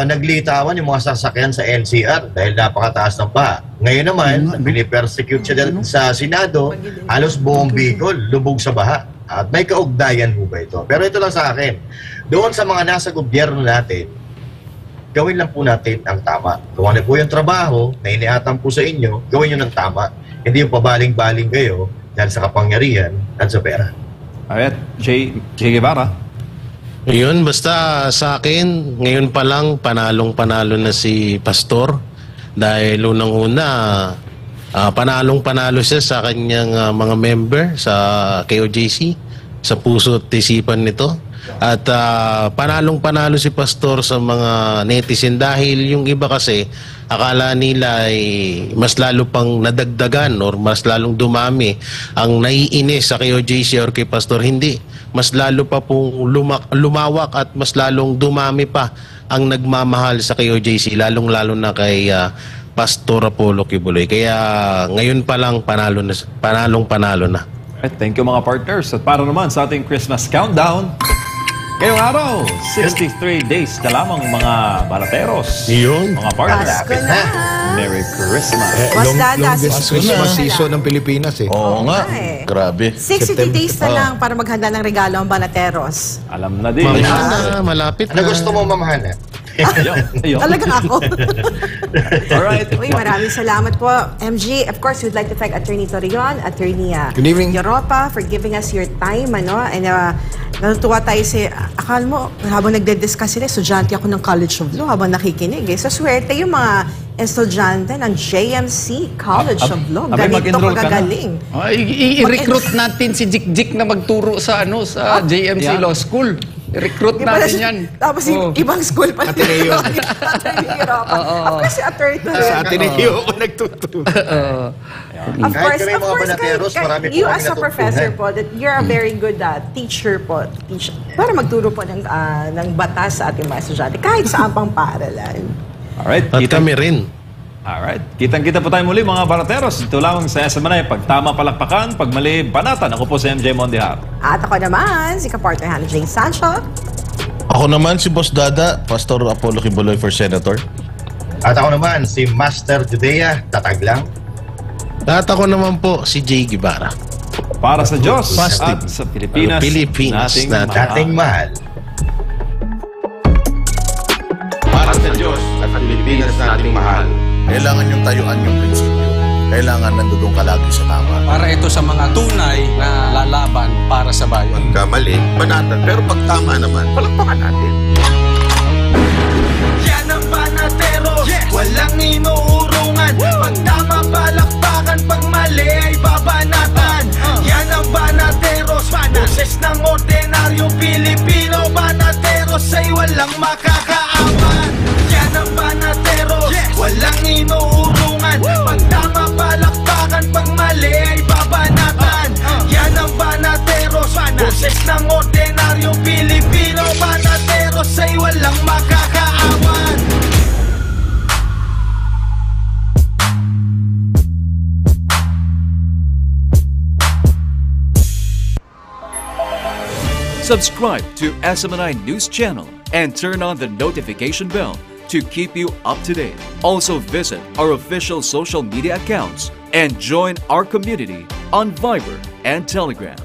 Naglitawan yung mga sasakyan sa NCR dahil napakataas ng baha. Ngayon naman, pinipersecute siya sa Senado, halos buong Bicol, lubog sa baha. At may kaugnayan ho ba ito? Pero ito lang sa akin, doon sa mga nasa gobyerno natin, gawin lang po natin ang tama. Kung ano po yung trabaho na iniatang po sa inyo, gawin nyo ng tama. Hindi yung pabaling-baling kayo dahil sa kapangyarihan at sa pera. Alright, Jay Guevara. Yun, basta sa akin, ngayon pa lang panalong-panalo na si Pastor dahil unang-una panalong-panalo siya sa kanyang mga member sa KOJC, sa puso at isipan nito. At panalong-panalo si Pastor sa mga netizen dahil yung iba kasi akala nila ay mas lalo pang nadagdagan or mas lalong dumami ang naiinis sa KOJC or kay Pastor. Hindi. Mas lalo pa pong lumawak at mas lalong dumami pa ang nagmamahal sa KOJC, lalong-lalo na kay Pastor Apollo Kibuloy. Kaya ngayon pa lang panalong-panalo na. Alright, thank you mga partners. At para naman sa ating Christmas countdown, ngayong araw, 63 days na lamang mga barateros. Yun. Mga partners. Pasko na. Merry Christmas. Longest Christmas season ng Pilipinas eh. Oo nga. Okay. Grabe. 62 days na lang para maghanda ng regalo ang banateros. Alam na din. Malapit Ano na. gusto mo, mamahana? Ayun. Talagang ako. Alright. Uy, maraming salamat po, MG. Of course, we'd like to thank Attorney Torreon, Attorney Good evening. Europa for giving us your time. And natutuwa tayo akala mo, habang nagde-discuss sila, estudyante ako ng College of Law habang nakikinig. So, swerte yung mga estudyante ng JMC College of Law. Ganito kagagaling. I-recruit natin si Jik na magturo sa JMC Law School. I-recruit natin yan. Tapos ibang school pa. Ateneo. Attorney Europa. Of course, si Attorney Sa Ateneo ako nagtuturo. Of course, Kahit kami mga banateros, marami po you kami as a professor po, that you're a very good teacher po. Para magturo po ng batas sa ating mga estudyante, kahit saan pang paaralan. Alright. At kami rin. Alright. Kitang-kita po tayo muli mga barateros. Ito lamang sa SMNI. Pag tama palakpakan, pag mali banatan. Ako po si MJ Mondihar. At ako naman, si kapartner Hannah Jane Sancho. Ako naman si Boss Dada, Pastor Apollo Kibuloy for Senator. At ako naman, si Master Judea, tatag lang. At ako naman po si Jay Guevara. Para sa Diyos Positive. at sa Pilipinas, Nating mahal. Para sa Diyos at sa Pilipinas nating mahal. Kailangan yung tayuan yung prinsipyo. Kailangan nandudong ka lagi sa tama. Para ito sa mga tunay na lalaban para sa bayan. Kamali, banatan. Pero pag tama naman, palakpakan natin. Yan ang banateros, walang inuurungan. Pag tama palakpakan, pag mali ay babanatan. Yan ang banateros, boses ng ordinaryong Pilipino. Banateros ay walang makakaawan. Yan ang banateros, walang inuurungan. Pag tama palakpakan, pag mali ay babanatan. Yan ang banateros, boses ng ordinaryong Pilipino. Banateros ay walang makakaawan. Subscribe to SMNI News Channel and turn on the notification bell to keep you up to date. Also visit our official social media accounts and join our community on Viber and Telegram.